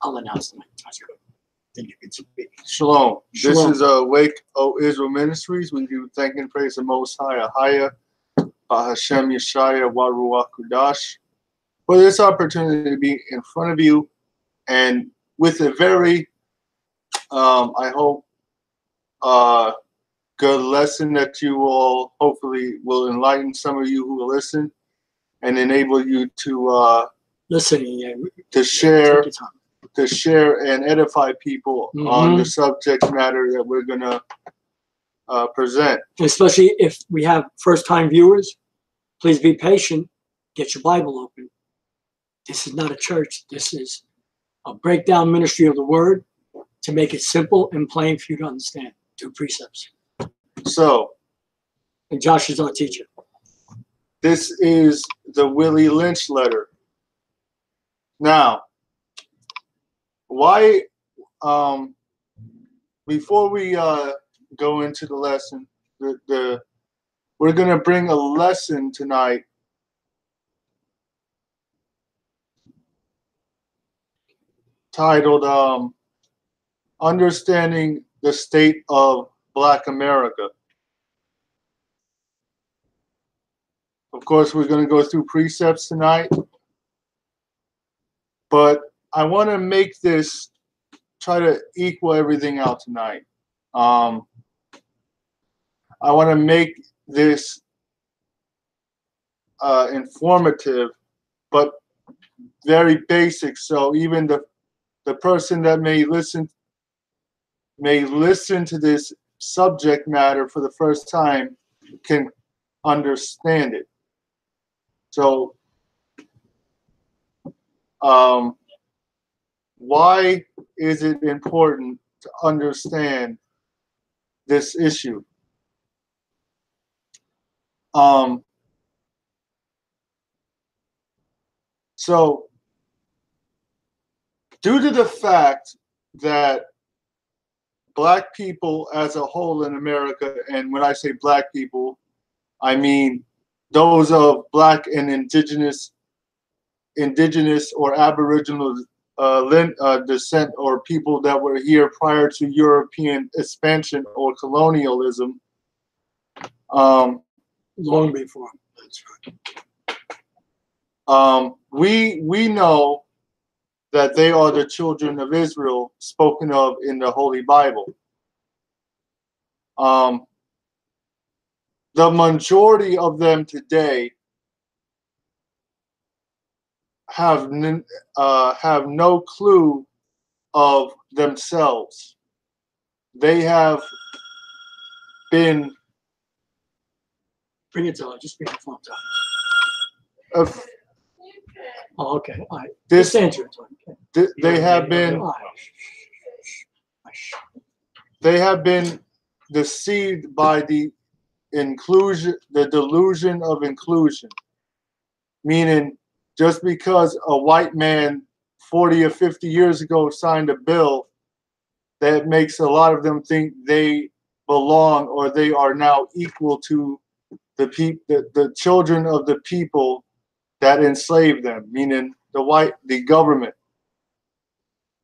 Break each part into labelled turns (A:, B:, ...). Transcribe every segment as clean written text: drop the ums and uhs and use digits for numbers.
A: I'll announce them. Then you can speak.
B: Shalom.
A: Shalom.
B: This is Wake, O Israel Ministries. We do thank and praise the Most High, Ahayah, bahashem, Yashayah, Ruach Kudash, for this opportunity to be in front of you and with a very, I hope, good lesson that you all hopefully will enlighten some of you who will listen and enable you to
A: Listening,
B: to share and edify people on the subject matter that we're going to present.
A: Especially if we have first-time viewers, please be patient. Get your Bible open. This is not a church. This is a breakdown ministry of the Word to make it simple and plain for you to understand. 2 precepts.
B: So,
A: and Josh is our teacher.
B: This is the Willie Lynch letter. Now, why, before we go into the lesson, we're going to bring a lesson tonight titled Understanding the State of Black America. Of course, we're going to go through precepts tonight, but I want to make this, try to equal everything out tonight. I want to make this informative, but very basic, so even the person that may listen to this subject matter for the first time can understand it. So, why is it important to understand this issue? So, due to the fact that Black people as a whole in America, and when I say Black people, I mean those of Black and indigenous or Aboriginal descent, or people that were here prior to European expansion or colonialism.
A: Long before. That's right.
B: We know that they are the children of Israel spoken of in the Holy Bible. The majority of them today have no clue of themselves. They have been.
A: Bring it to just bring the phone to Oh, okay. All right.
B: This
A: answer it.
B: They have been. They have been deceived by the delusion of inclusion, meaning just because a white man 40 or 50 years ago signed a bill, that makes a lot of them think they belong or they are now equal to the children of the people that enslaved them, meaning the government,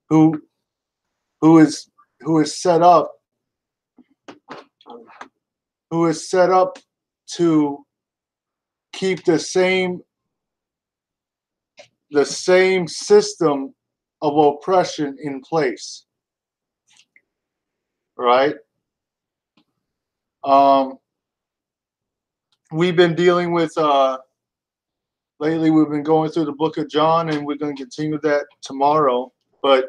B: who is set up to keep the same system of oppression in place, right? We've been dealing with lately. We've been going through the book of John, and we're going to continue that tomorrow. But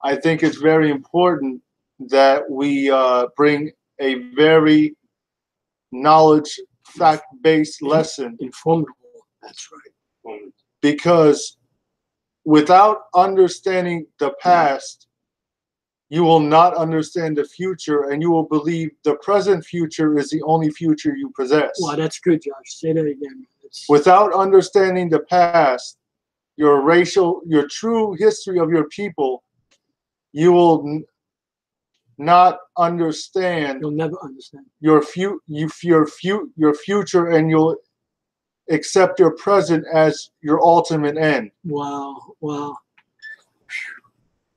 B: I think it's very important that we bring a very knowledge, fact-based lesson.
A: Informative. That's right.
B: Because without understanding the past, you will not understand the future, and you will believe the present future is the only future you possess.
A: Wow, that's good, Josh. Say that again.
B: Without understanding the past, your true history of your people, you will not understand.
A: You'll never understand
B: your future, and you'll accept your present as your ultimate end.
A: Wow.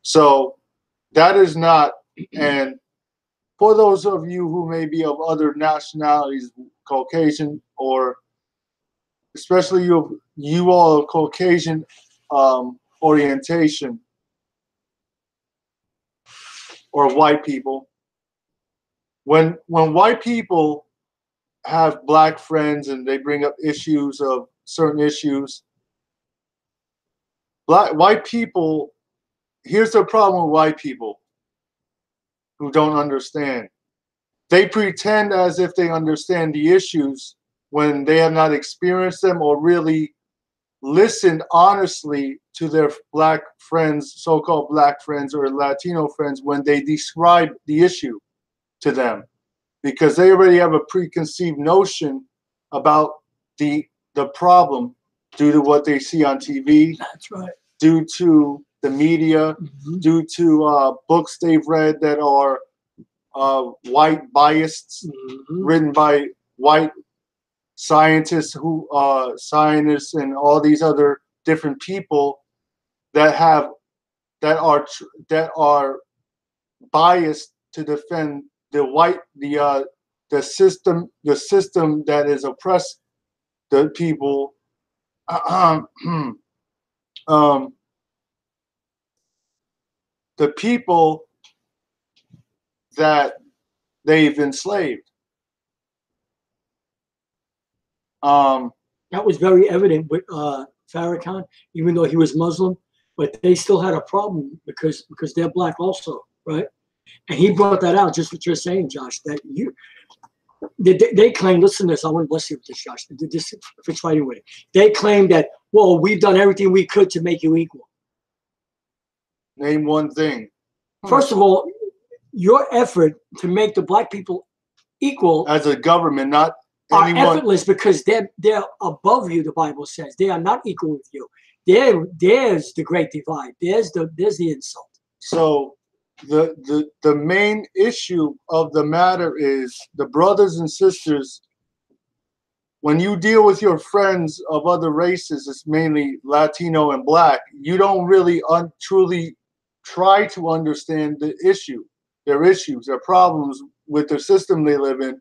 B: So that is not, and for those of you who may be of other nationalities, Caucasian, or especially you all of Caucasian orientation, or white people, when white people have black friends and they bring up issues of certain issues, white people, here's the problem with white people who don't understand. They pretend as if they understand the issues when they have not experienced them or really listened honestly to their black friends, so-called black friends or Latino friends, when they describe the issue to them, because they already have a preconceived notion about the problem due to what they see on TV.
A: That's right.
B: Due to the media, due to books they've read that are white biased, written by white scientists scientists and all these other different people that are biased to defend the system that is oppressed the people. The people that they've enslaved.
A: That was very evident with Farrakhan, even though he was Muslim, but they still had a problem because they're black also, right? And he brought that out, just what you're saying, Josh, that they claim, listen to this, I want to bless you with this, Josh, this fits right in with it. They claim that, well, we've done everything we could to make you equal.
B: Name one thing.
A: First of all, your effort to make the black people equal
B: as a government, not
A: are effortless, because they're above you. The Bible says they are not equal with you. There's the great divide. There's the insult.
B: So the main issue of the matter is, the brothers and sisters, when you deal with your friends of other races, it's mainly Latino and black, you don't really truly try to understand their issues, their problems with the system they live in,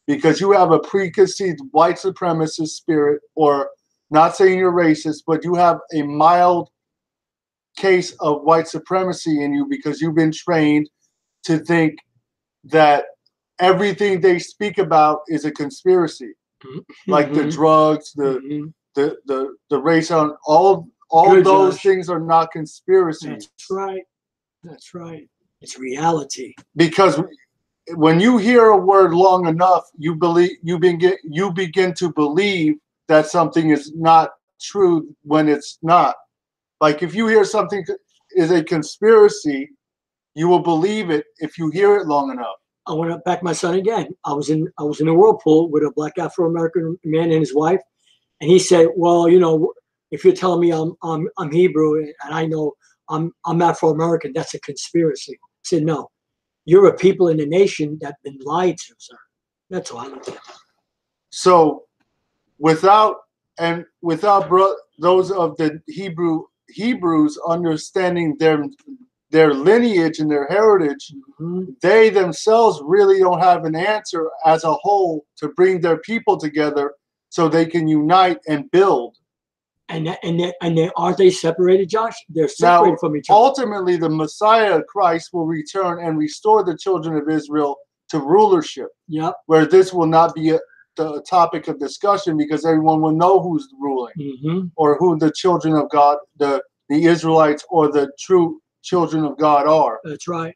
B: because you have a preconceived white supremacist spirit, or not saying you're racist, but you have a mild case of white supremacy in you, because you've been trained to think that everything they speak about is a conspiracy, like the drugs, the race, on all
A: Good,
B: those
A: Josh.
B: things are not conspiracies.
A: That's right. That's right. It's reality.
B: Because when you hear a word long enough, you begin to believe that something is not true when it's not. Like, if you hear something is a conspiracy, you will believe it if you hear it long enough.
A: I want to back my son again. I was in a whirlpool with a black Afro-American man and his wife, and he said, "Well, you know, if you're telling me I'm Hebrew and I know I'm Afro-American, that's a conspiracy." I said, "No, you're a people in the nation that's been lied to, sir." That's all I looked at.
B: So, without those of the Hebrews understanding their lineage and their heritage, they themselves really don't have an answer as a whole to bring their people together so they can unite and build.
A: And aren't they separated, Josh? They're separated from each other.
B: Ultimately, the Messiah Christ will return and restore the children of Israel to rulership.
A: Yep.
B: Where this will not be the topic of discussion, because everyone will know who's ruling, or who the children of God, the Israelites, or the true children of God are.
A: That's right.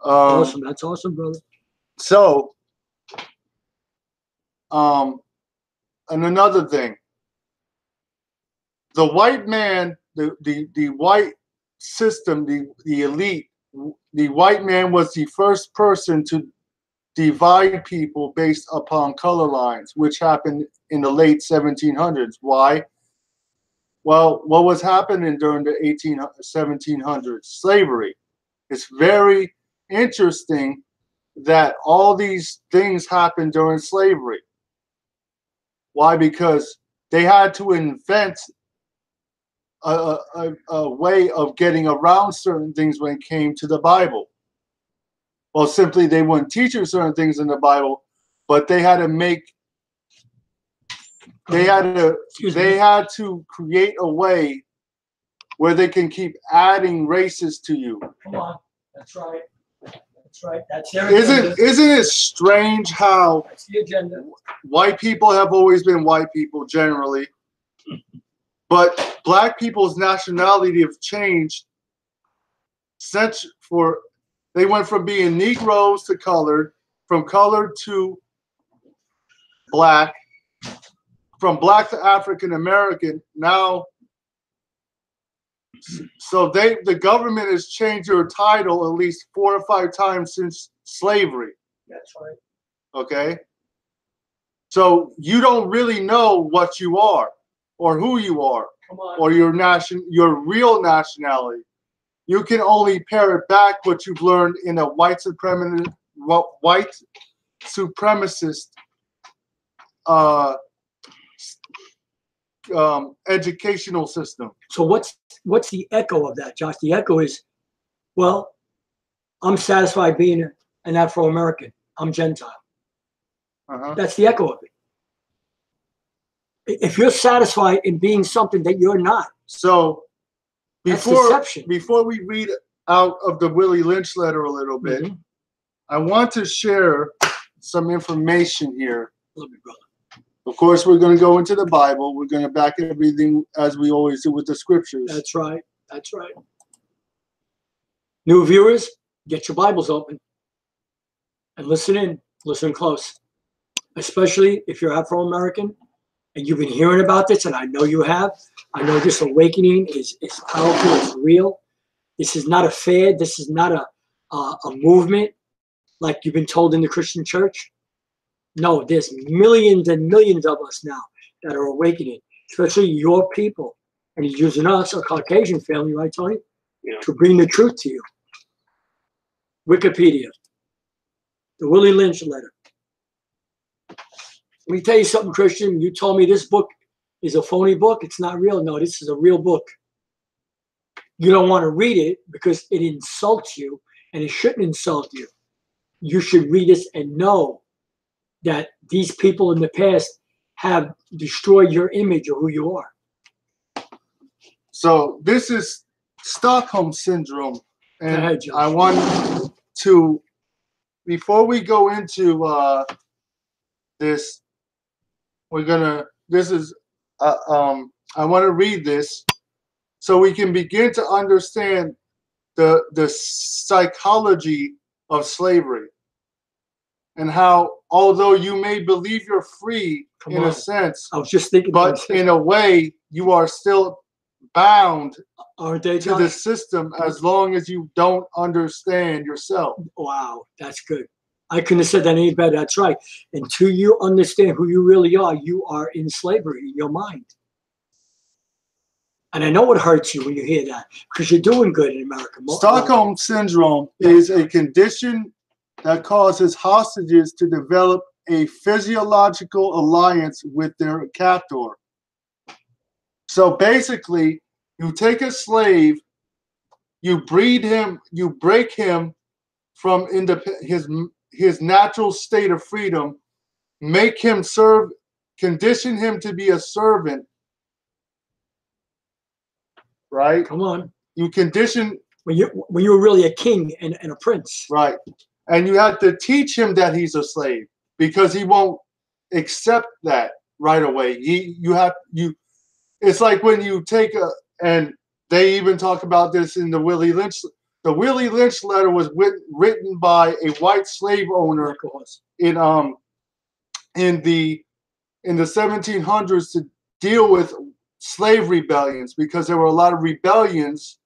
A: Awesome. That's awesome, brother.
B: So, and another thing, the white man, the white system, the elite, the white man was the first person to divide people based upon color lines, which happened in the late 1700s. Why? Well, what was happening during the 1700s? Slavery. It's very interesting that all these things happened during slavery. Why? Because they had to invent a way of getting around certain things when it came to the Bible. Well, simply they wouldn't teach you certain things in the Bible, but they had to make, they had to create a way where they can keep adding races to you.
A: Come on, that's right. That's right. That's their agenda.
B: Isn't it strange how
A: That's the agenda.
B: white people have always been white people generally, but black people's nationality have changed since they went from being Negroes to colored, from colored to black, from black to African American. Now, so the government has changed your title at least 4 or 5 times since slavery.
A: That's right.
B: Okay, so you don't really know what you are or who you are.
A: Come on.
B: Or your real nationality. You can only parrot back what you've learned in a white supremacist educational system.
A: So what's the echo of that, Josh? The echo is, well, I'm satisfied being an Afro-American. I'm Gentile. That's the echo of it. If you're satisfied in being something that you're not,
B: so
A: deception.
B: Before we read out of the Willie Lynch letter a little bit, I want to share some information here.
A: Love you, brother.
B: Of course, we're going to go into the Bible. We're going to back everything as we always do with the scriptures.
A: That's right. That's right. New viewers, get your Bibles open and listen in. Listen close. Especially if you're Afro-American and you've been hearing about this, and I know you have. I know this awakening is powerful. It's real. This is not a fad. This is not a movement like you've been told in the Christian church. No, there's millions and millions of us now that are awakening, especially your people. And he's using us, a Caucasian family, right, Tony? Yeah. To bring the truth to you. Wikipedia. The Willie Lynch letter. Let me tell you something, Christian. You told me this book is a phony book. It's not real. No, this is a real book. You don't want to read it because it insults you, and it shouldn't insult you. You should read this and know that these people in the past have destroyed your image of who you are.
B: So this is Stockholm Syndrome. And I want to, before we go into this, I want to read this so we can begin to understand the psychology of slavery and how, although you may believe you're free in a sense,
A: I was just thinking,
B: but in a way you are still bound
A: aren't they,
B: to the system as long as you don't understand yourself.
A: Wow, that's good. I couldn't have said that any better. That's right. Until you understand who you really are, you are in slavery in your mind. And I know it hurts you when you hear that because you're doing good in America.
B: Stockholm Syndrome is a condition that causes hostages to develop a physiological alliance with their captor. So basically, you take a slave, you breed him, you break him from his natural state of freedom, make him serve, condition him to be a servant, right?
A: Come on.
B: You condition
A: when you're really a king and a prince,
B: right? And you have to teach him that he's a slave because he won't accept that right away. It's like when you take and they even talk about this in the Willie Lynch. The Willie Lynch letter was written by a white slave owner in the 1700s to deal with slave rebellions, because there were a lot of rebellions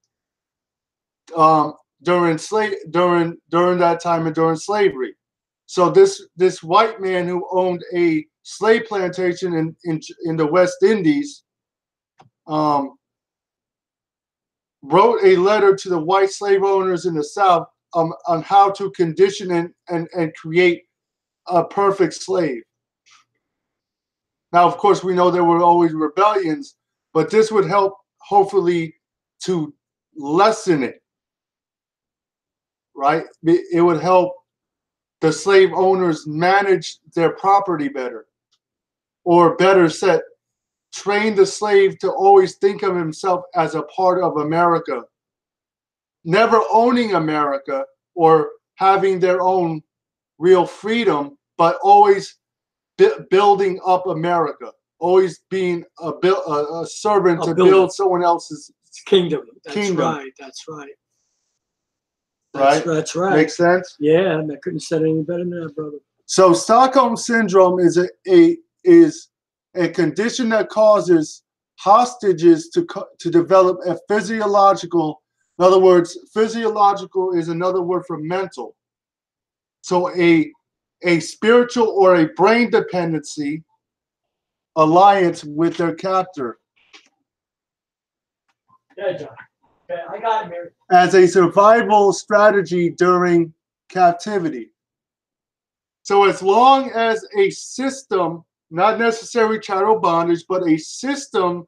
B: during that time and during slavery. So this white man who owned a slave plantation in the West Indies wrote a letter to the white slave owners in the South on how to condition and create a perfect slave. Now, of course, we know there were always rebellions, but this would help hopefully to lessen it, right? It would help the slave owners manage their property better, or better said, train the slave to always think of himself as a part of America, never owning America or having their own real freedom, but always building up America, always being a servant to build someone else's
A: kingdom. That's
B: kingdom.
A: Right. That's right.
B: Right?
A: That's right.
B: Makes sense?
A: Yeah, I couldn't have said it any better than that, brother.
B: So Stockholm syndrome is a condition that causes hostages to develop a physiological. In other words, physiological is another word for mental. So a spiritual or a brain dependency alliance with their captor.
A: Yeah, John. Okay, I got him here.
B: As a survival strategy during captivity. So as long as a system, not necessarily chattel bondage, but a system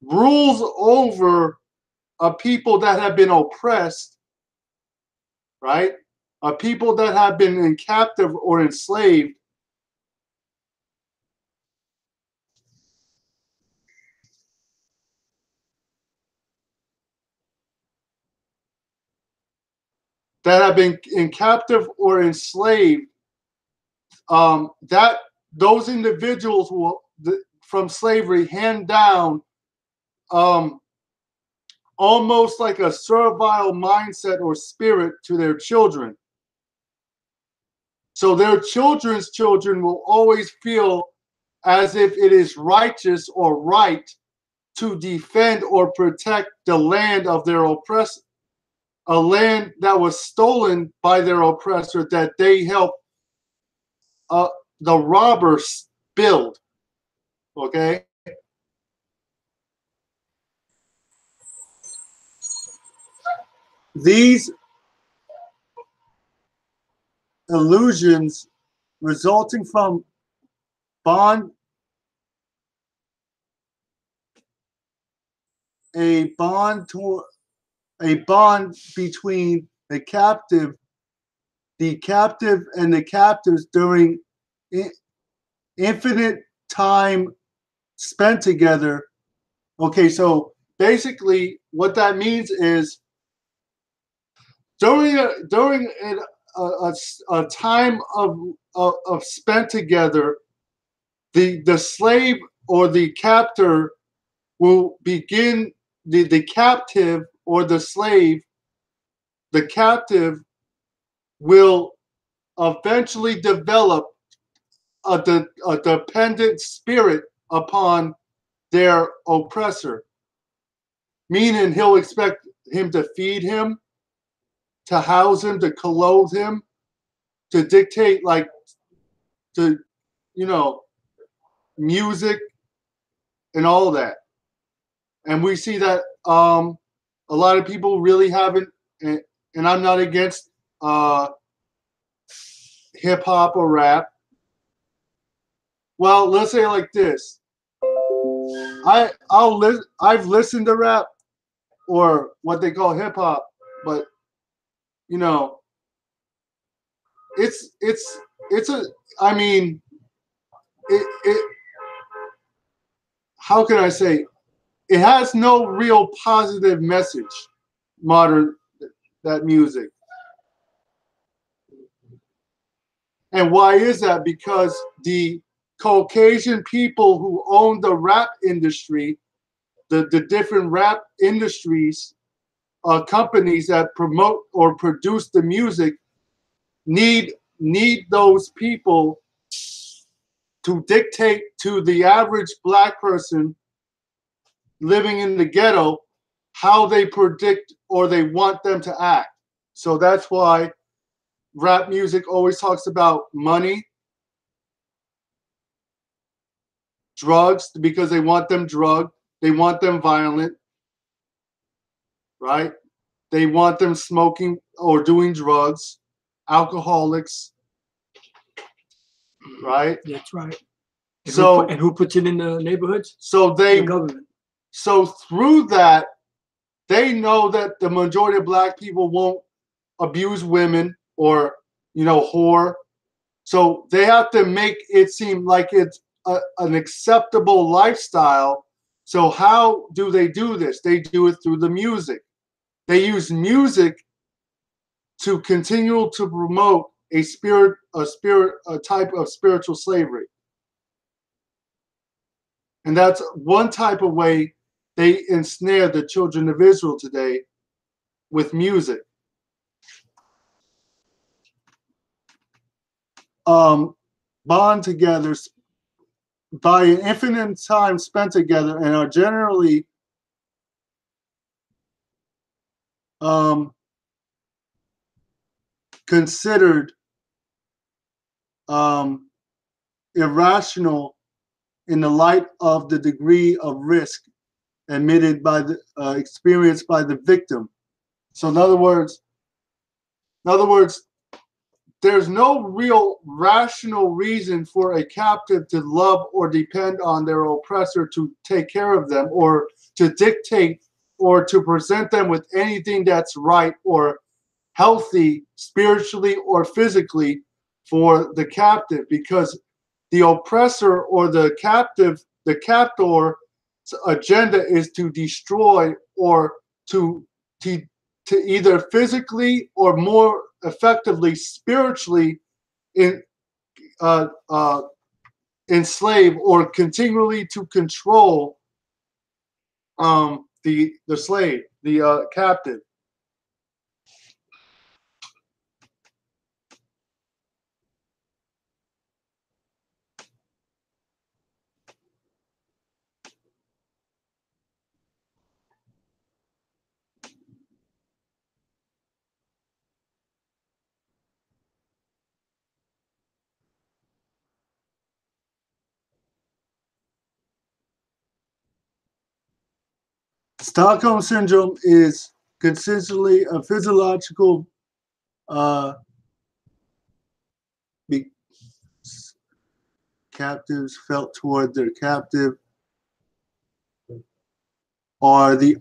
B: rules over a people that have been oppressed, right? A people that have been in captive or enslaved, that have been in captive or enslaved, that those individuals will, from slavery, hand down almost like a servile mindset or spirit to their children. So their children's children will always feel as if it is righteous or right to defend or protect the land of their oppressor, a land that was stolen by their oppressor that they helped the robbers build. Okay? These illusions resulting from a bond between the captive and the captives during infinite time spent together. Okay, so basically what that means is during a time of spent together, the slave or the captor will begin, the captive or the slave, the captive will eventually develop a dependent spirit upon their oppressor, meaning he'll expect him to feed him, to house him, to clothe him, to dictate, like, to, music and all that. And we see that a lot of people really haven't, and I'm not against hip hop or rap. Well, let's say it like this. I've listened to rap or what they call hip hop, but it's a, I mean, it how can I say, it has no real positive message, that music. And why is that? Because the Caucasian people who own the rap industry, the different rap industries, companies that promote or produce the music, need those people to dictate to the average black person living in the ghetto how they predict or they want them to act. So that's why rap music always talks about money, drugs, because they want them drugged, they want them violent, right? They want them smoking or doing drugs, alcoholics, right?
A: That's right. And
B: So
A: who puts it in the neighborhoods?
B: So
A: the government.
B: So through that, they know that the majority of black people won't abuse women or, whore. So they have to make it seem like it's an acceptable lifestyle. So how do they do this? They do it through the music. They use music to continue to promote a type of spiritual slavery. And that's one type of way they ensnare the children of Israel today, with music. Bond together by an infinite time spent together, and are generally considered irrational in the light of the degree of risk admitted by the experienced by the victim. So in other words, there's no real rational reason for a captive to love or depend on their oppressor to take care of them, or to dictate, or to present them with anything that's right or healthy spiritually or physically for the captive, because the oppressor or the captor's agenda is to destroy, or to either physically or more effectively spiritually enslave, or continually to control the slave, the captive. Stockholm syndrome is consistently a physiological captives felt toward their captive, or the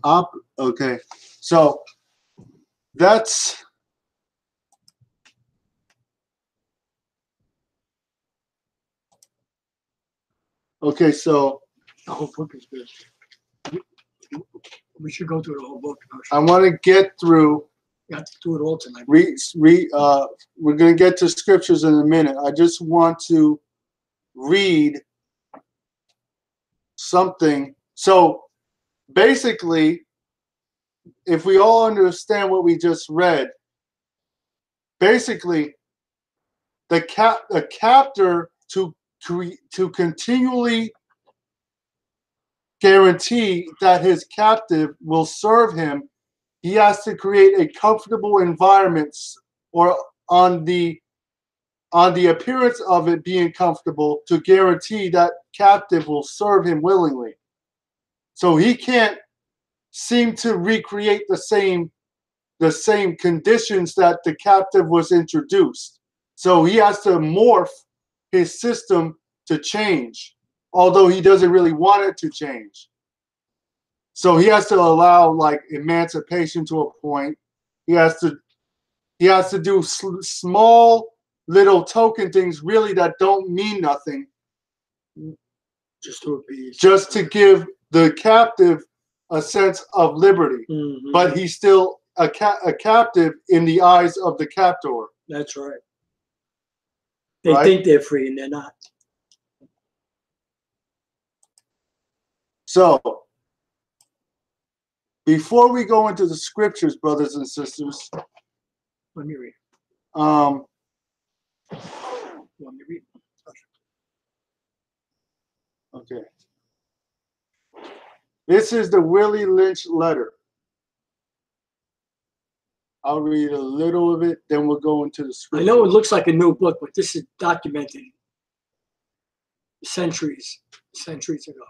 B: okay, so that's okay. So
A: The whole book is good. We should go through the whole book.
B: I want to get through.
A: You have to do it all tonight.
B: We're going to get to scriptures in a minute. I just want to read something. So basically, if we all understand what we just read, basically, the captor to continually guarantee that his captive will serve him, he has to create a comfortable environment, or on the appearance of it being comfortable, to guarantee that captive will serve him willingly. So he can't seem to recreate the same conditions that the captive was introduced. So he has to morph his system to change, although he doesn't really want it to change. So he has to allow like emancipation to a point. He has to do small little token things really that don't mean nothing, just to give the captive a sense of liberty.
A: Mm-hmm.
B: But he's still a captive in the eyes of the captor.
A: That's right. They think they're free and they're not.
B: So, before we go into the scriptures, brothers and sisters,
A: Let me read.
B: Let
A: me read.
B: Okay. This is the Willie Lynch letter. I'll read a little of it, then we'll go into the scripture.
A: I know it looks like a new book, but this is documented centuries ago.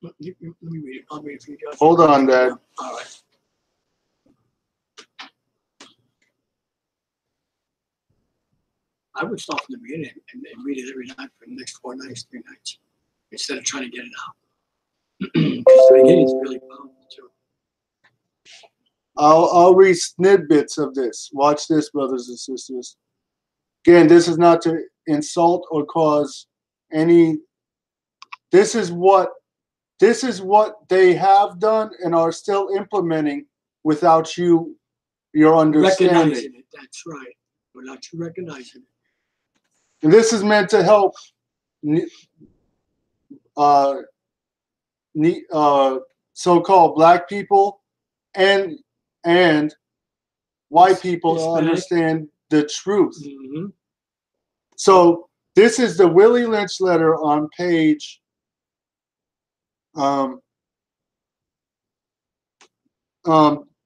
A: Let me read it. I'll read it for you guys.
B: Hold on, Dad.
A: All right. I would start from the beginning and read it every night for the next 4 nights, 3 nights, instead of trying to get it out. Because the beginning is really powerful too.
B: I'll read snippets of this. Watch this, brothers and sisters. Again, this is not to insult or cause any. This is what they have done and are still implementing without your understanding.
A: Recognizing it. That's right. Without you recognizing it.
B: And this is meant to help so-called black people and white people to understand the truth.
A: Mm-hmm.
B: So this is the Willie Lynch letter on page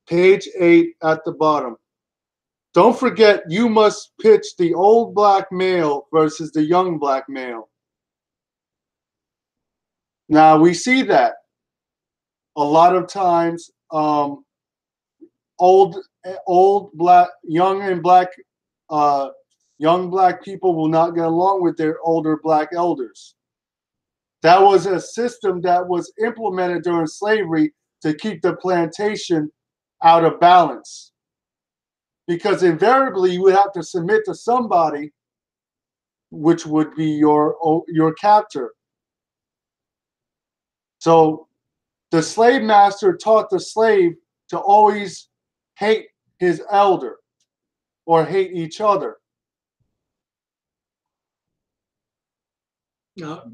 B: page 8 at the bottom. Don't forget, you must pitch the old black male versus the young black male. Now we see that a lot of times, young black people will not get along with their older black elders. That was a system that was implemented during slavery to keep the plantation out of balance. Because invariably you would have to submit to somebody, which would be your captor. So the slave master taught the slave to always hate his elder or hate each other.
A: No,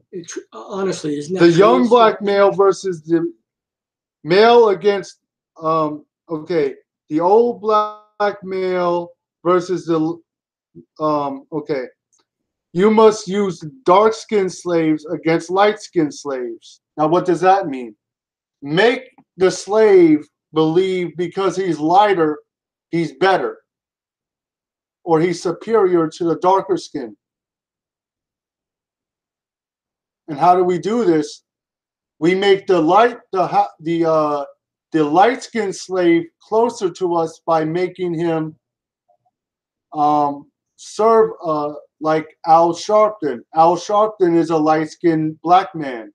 A: honestly, isn't that
B: the young black male versus the male against the old black male versus the you must use dark-skinned slaves against light-skinned slaves. Now what does that mean? Make the slave believe because he's lighter he's better, or he's superior to the darker skin. And how do we do this? We make the light-skinned slave closer to us by making him serve like Al Sharpton. Al Sharpton is a light-skinned black man.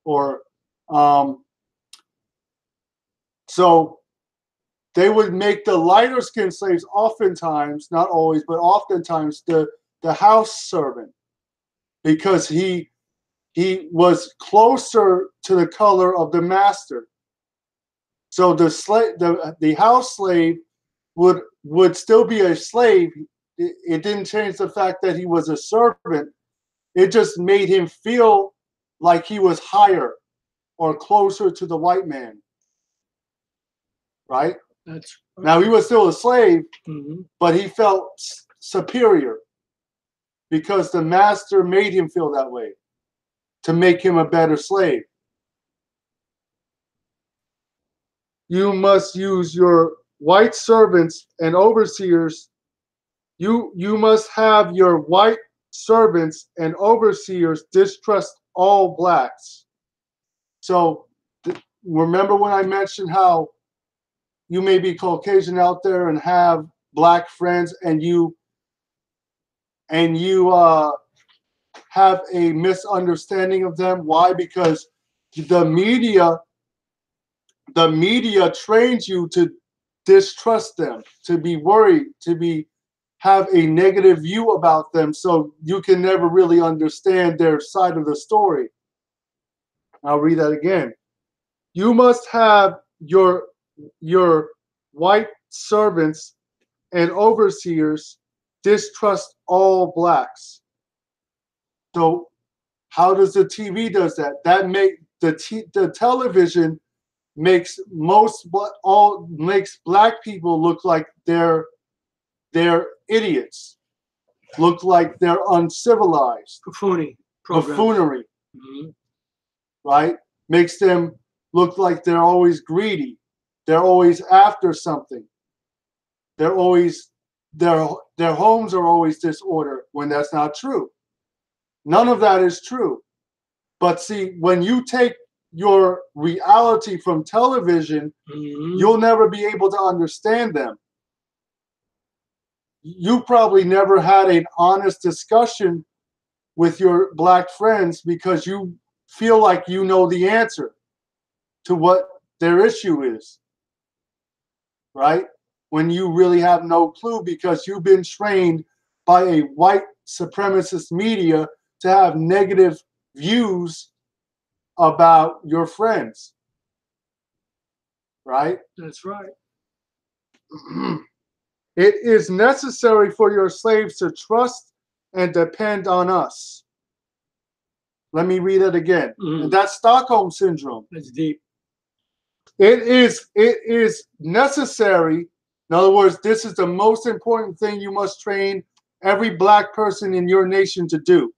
B: Or so they would make the lighter-skinned slaves oftentimes, not always, but oftentimes the house servant, because he was closer to the color of the master. So the house slave would still be a slave. It didn't change the fact that he was a servant. It just made him feel like he was higher or closer to the white man. Right?
A: That's right.
B: Now he was still a slave,
A: mm-hmm.
B: but he felt superior because the master made him feel that way to make him a better slave. You must use your white servants and overseers. You must have your white servants and overseers distrust all blacks. So remember when I mentioned how you may be Caucasian out there and have black friends, and you have a misunderstanding of them. Why? Because the media trains you to distrust them, to be worried, to have a negative view about them, so you can never really understand their side of the story. I'll read that again. You must have your white servants and overseers distrust all blacks. So how does the TV does that? That make the television makes makes black people look like they're idiots, look like they're uncivilized.
A: Buffoonery.
B: Mm-hmm. Right? Makes them look like they're always greedy. They're always after something. They're always their homes are always disorder, when that's not true. None of that is true. But see, when you take your reality from television,
A: mm-hmm.
B: you'll never be able to understand them. you probably never had an honest discussion with your black friends because you feel like you know the answer to what their issue is, right? When you really have no clue because you've been trained by a white supremacist media to have negative views about your friends, right?
A: That's right.
B: It is necessary for your slaves to trust and depend on us. Let me read it again. And that's Stockholm Syndrome.
A: That's deep.
B: It is necessary. In other words, this is the most important thing you must train every black person in your nation to do.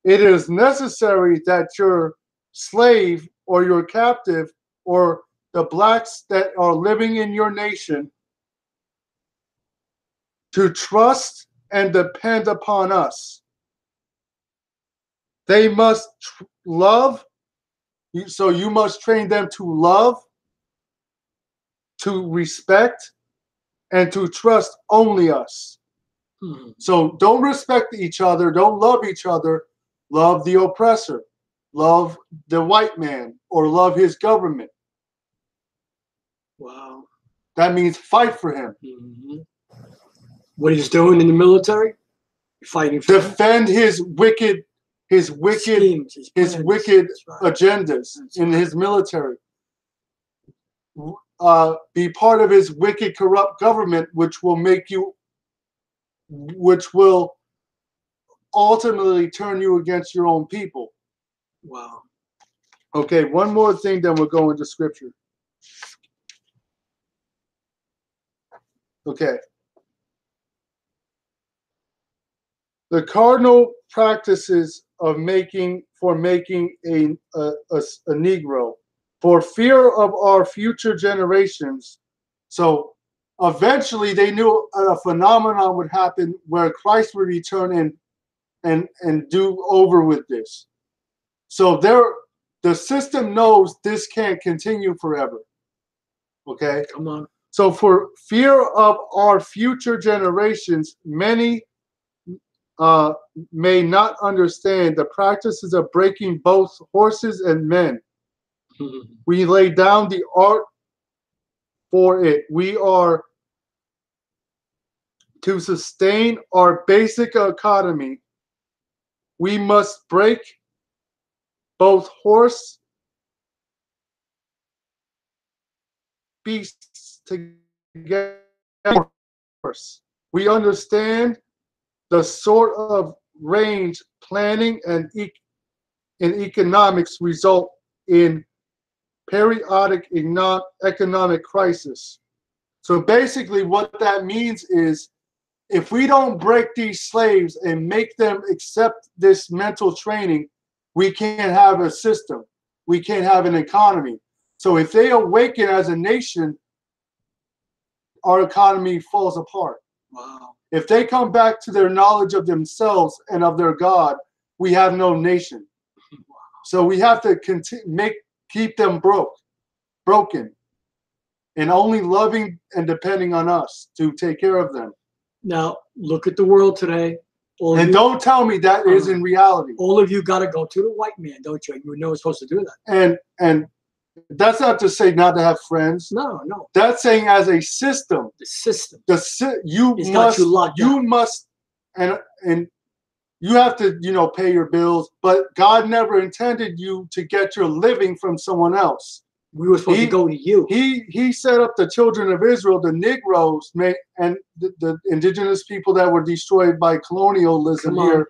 B: It is necessary that your slave or your captive or the blacks that are living in your nation to trust and depend upon us. They must love, so you must train them to love, to respect, and to trust only us. So don't respect each other, don't love each other, love the oppressor, love the white man, or love his government.
A: Wow.
B: That means fight for him.
A: What he's doing in the military, fighting for
B: defend his wicked schemes, his wicked agendas in his military. Be part of his wicked, corrupt government, which will ultimately turn you against your own people.
A: Wow.
B: Okay, one more thing, then we'll go into scripture. Okay. The cardinal practices of making a Negro, for fear of our future generations. So eventually they knew a phenomenon would happen where Christ would return and do over with this. So the system knows this can't continue forever. Okay?
A: Come on.
B: So for fear of our future generations, many may not understand the practices of breaking both horses and men. We lay down the art for it. We are to sustain our basic economy. We must break both horse beasts together. We understand the sort of range planning and economics result in periodic economic crisis. So basically what that means is if we don't break these slaves and make them accept this mental training, we can't have a system. We can't have an economy. So if they awaken as a nation, our economy falls apart.
A: Wow.
B: If they come back to their knowledge of themselves and of their God, we have no nation. So we have to keep them broken, and only loving and depending on us to take care of them.
A: Now look at the world today.
B: And don't tell me that isn't reality.
A: All of you got to go to the white man, don't you? You know we're supposed to do that.
B: And that's not to say not to have friends.
A: No, no.
B: That's saying as a system.
A: The system.
B: You must, and you have to, pay your bills. But God never intended you to get your living from someone else.
A: We were supposed to go to you.
B: He set up the children of Israel, the Negroes, and the indigenous people that were destroyed by colonialism here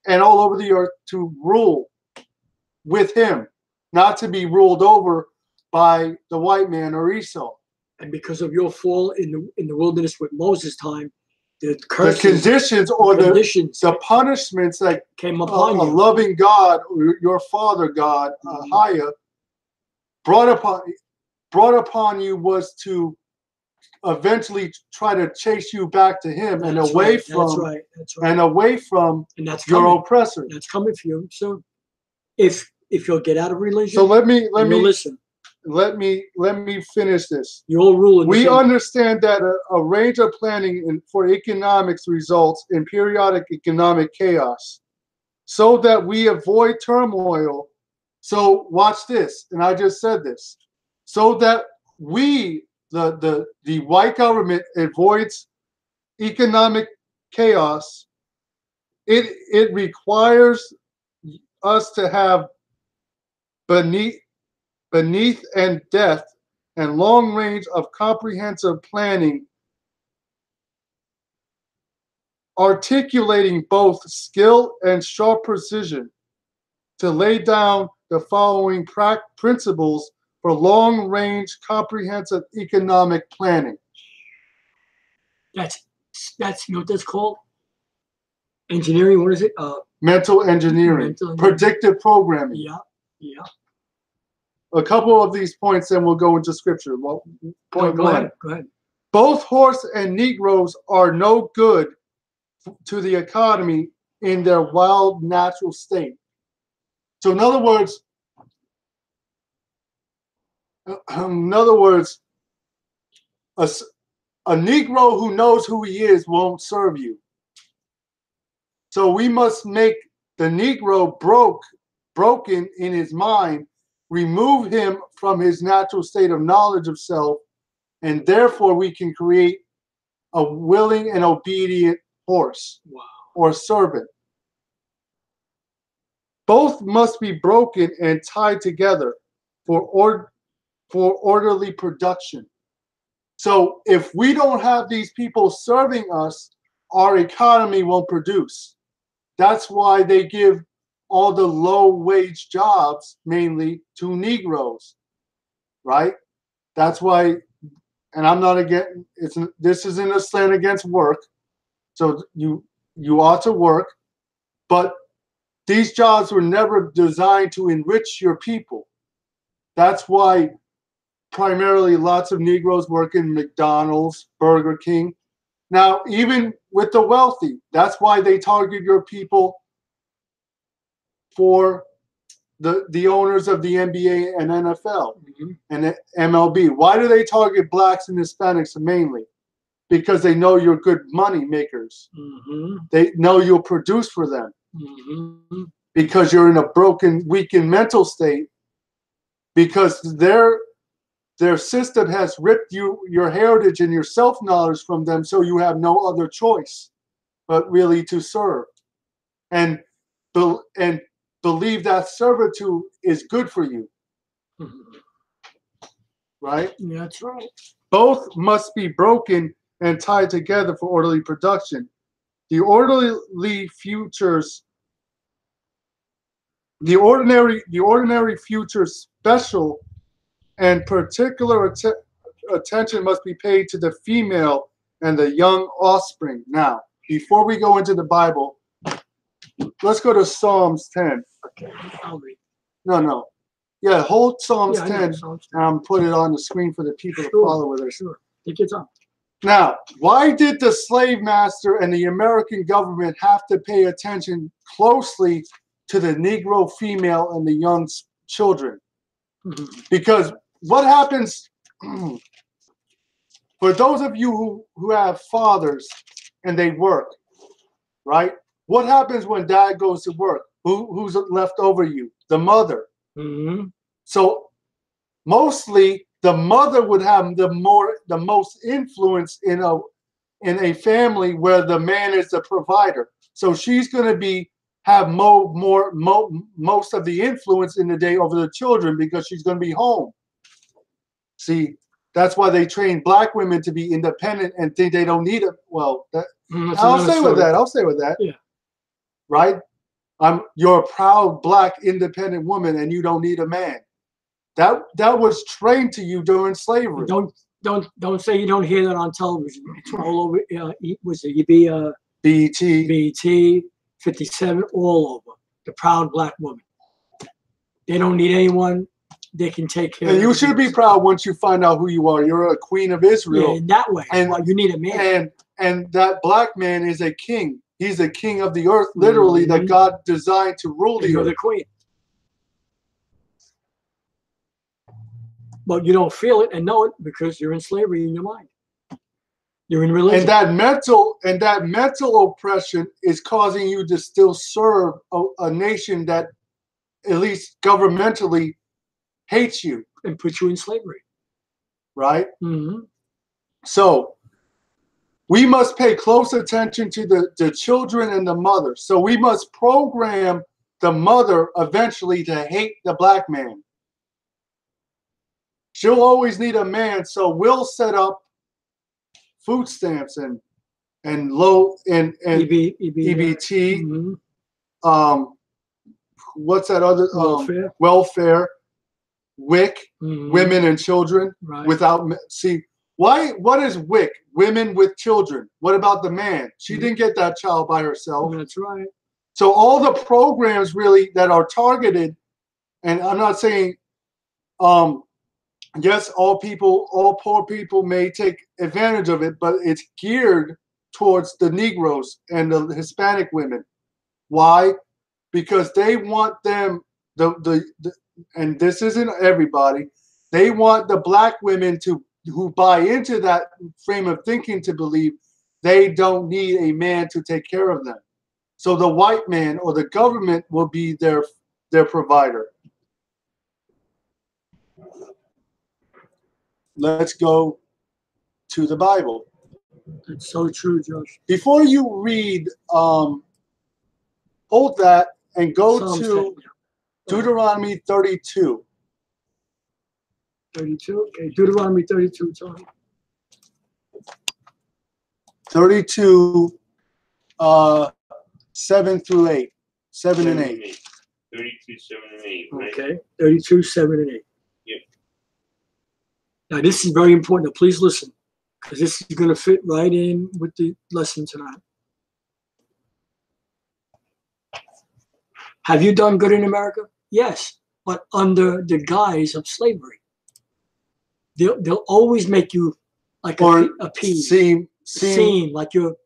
B: and all over the earth to rule with him, not to be ruled over by the white man or Esau.
A: And because of your fall in the wilderness with Moses' time, the
B: conditions or the punishments that
A: came upon
B: a
A: you.
B: loving God, or your Father God, Ahayah, brought upon you was to eventually try to chase you back to him and away from and away from your oppressor.
A: That's coming for you. So if you'll get out of religion,
B: so let me
A: listen.
B: let me finish this.
A: Your rule.
B: We understand that a range of planning for economics results in periodic economic chaos, so that we avoid turmoil. So watch this, and I just said this, so that we, the white government, avoids economic chaos. It requires us to have beneath and depth and long range of comprehensive planning, articulating both skill and sharp precision, to lay down the following principles for long range comprehensive economic planning.
A: That's you know what that's called? Engineering. What is it?
B: Mental engineering, predictive programming.
A: Yeah, yeah.
B: A couple of these points, then we'll go into scripture. Well, point one.
A: Go ahead.
B: Both horse and Negroes are no good to the economy in their wild natural state. So in other words, a Negro who knows who he is won't serve you. So we must make the Negro broken in his mind, remove him from his natural state of knowledge of self, and therefore we can create a willing and obedient horse or servant. Both must be broken and tied together for orderly production. So if we don't have these people serving us, our economy won't produce. That's why they give all the low-wage jobs mainly to Negroes, right? That's why, and I'm not against, this isn't a slant against work. So you ought to work, but these jobs were never designed to enrich your people. That's why primarily lots of Negroes work in McDonald's, Burger King. Now, even with the wealthy, that's why they target your people for the owners of the NBA and NFL and the MLB. Why do they target blacks and Hispanics mainly? Because they know you're good money makers. They know you'll produce for them. Because you're in a broken, weakened mental state. Because their system has ripped your heritage and your self-knowledge from them, so you have no other choice but really to serve. And believe that servitude is good for you. Right?
A: Yeah, that's right.
B: Both must be broken and tied together for orderly production. The ordinary future's special and particular attention must be paid to the female and the young offspring. Now, before we go into the Bible, let's go to Psalms 10.
A: Okay, I'll read.
B: No. Yeah, hold Psalms 10
A: Psalms
B: 10. And put it on the screen for the people to follow with us.
A: Sure. Take your time.
B: Now, why did the slave master and the American government have to pay attention closely to the Negro female and the young children? Because what happens, for those of you who have fathers and they work, right? What happens when dad goes to work? Who's left over you? The mother. So mostly the mother would have the most influence in a family where the man is the provider. So she's going to have most of the influence in the day over the children because she's going to be home. See, that's why they train black women to be independent and think they don't need it. Well, I'll stay with that. Yeah. Right? You're a proud black independent woman and you don't need a man. That was trained to you during slavery.
A: Don't say you don't hear that on television. It's all over. Was it BET, 57, all over. The proud black woman. They don't need anyone. They can take care.
B: And you should be proud once you find out who you are. You're a queen of Israel.
A: Yeah, in that way. And you need a man.
B: And that black man is a king. He's the king of the earth, literally, that God designed to rule the earth.
A: You're the queen. But you don't feel it and know it because you're in slavery in your mind. You're in religion.
B: And that mental oppression is causing you to still serve a nation that, at least governmentally, hates you.
A: And puts you in slavery.
B: Right?
A: Mm-hmm.
B: So we must pay close attention to the children and the mother. So we must program the mother eventually to hate the black man. She'll always need a man, so we'll set up food stamps and low and EBT.
A: Mm-hmm.
B: What's that other welfare, WIC,
A: mm-hmm.
B: women and children.
A: Right.
B: Without what is WIC? Women with children. What about the man? She
A: mm-hmm.
B: didn't get that child by herself.
A: That's right.
B: So all the programs really that are targeted, and I'm not saying yes, all poor people may take advantage of it, but it's geared towards the Negroes and the Hispanic women. Why? Because they want them, and this isn't everybody, they want the black women who buy into that frame of thinking to believe they don't need a man to take care of them. So the white man or the government will be their provider. Let's go to the Bible.
A: That's so true, Josh.
B: Before you read, hold that and go
A: Psalms
B: to
A: 10.
B: Deuteronomy 32.
A: 32? Okay, Deuteronomy 32, Tom.
B: 32, 7 through 8. 7 and 8.
C: 32, 7 and 8. Right?
A: Okay, 32, 7 and 8.
C: Yep.
A: Now, this is very important. Please listen, because this is going to fit right in with the lesson tonight. Have you done good in America? Yes, but under the guise of slavery. They'll always make you like a pea. Seem like you're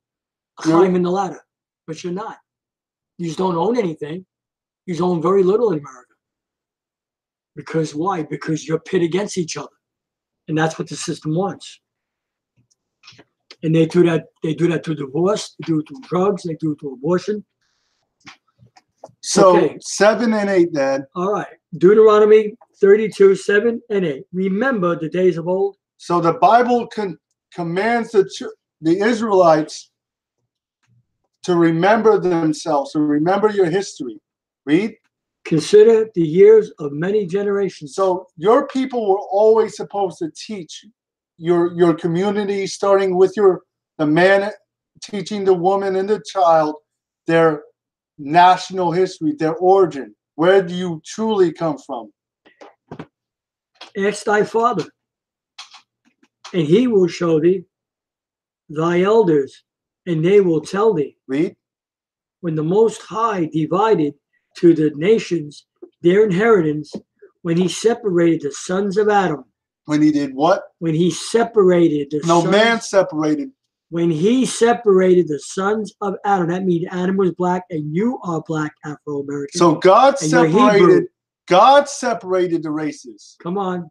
A: climbing the ladder, but you're not. You just don't own anything. You just own very little in America. Because why? Because you're pit against each other. And that's what the system wants. And they do that. They do that through divorce. They do it through drugs. They do it through abortion.
B: So okay. 7 and 8, Dad.
A: All right. Deuteronomy 32, 7 and 8. Remember the days of old.
B: So the Bible commands the Israelites to remember themselves, to remember your history. Read.
A: Consider the years of many generations.
B: So your people were always supposed to teach your community, starting with the man teaching the woman and the child their national history, their origin. Where do you truly come from?
A: Ask thy father, and he will show thee thy elders, and they will tell thee.
B: Read.
A: When the Most High divided to the nations their inheritance, when he separated the sons of Adam.
B: When he did what?
A: When he separated the
B: sons. No man separated.
A: When he separated the sons of Adam, that means Adam was black and you are black Afro-American.
B: So God separated the races.
A: Come on.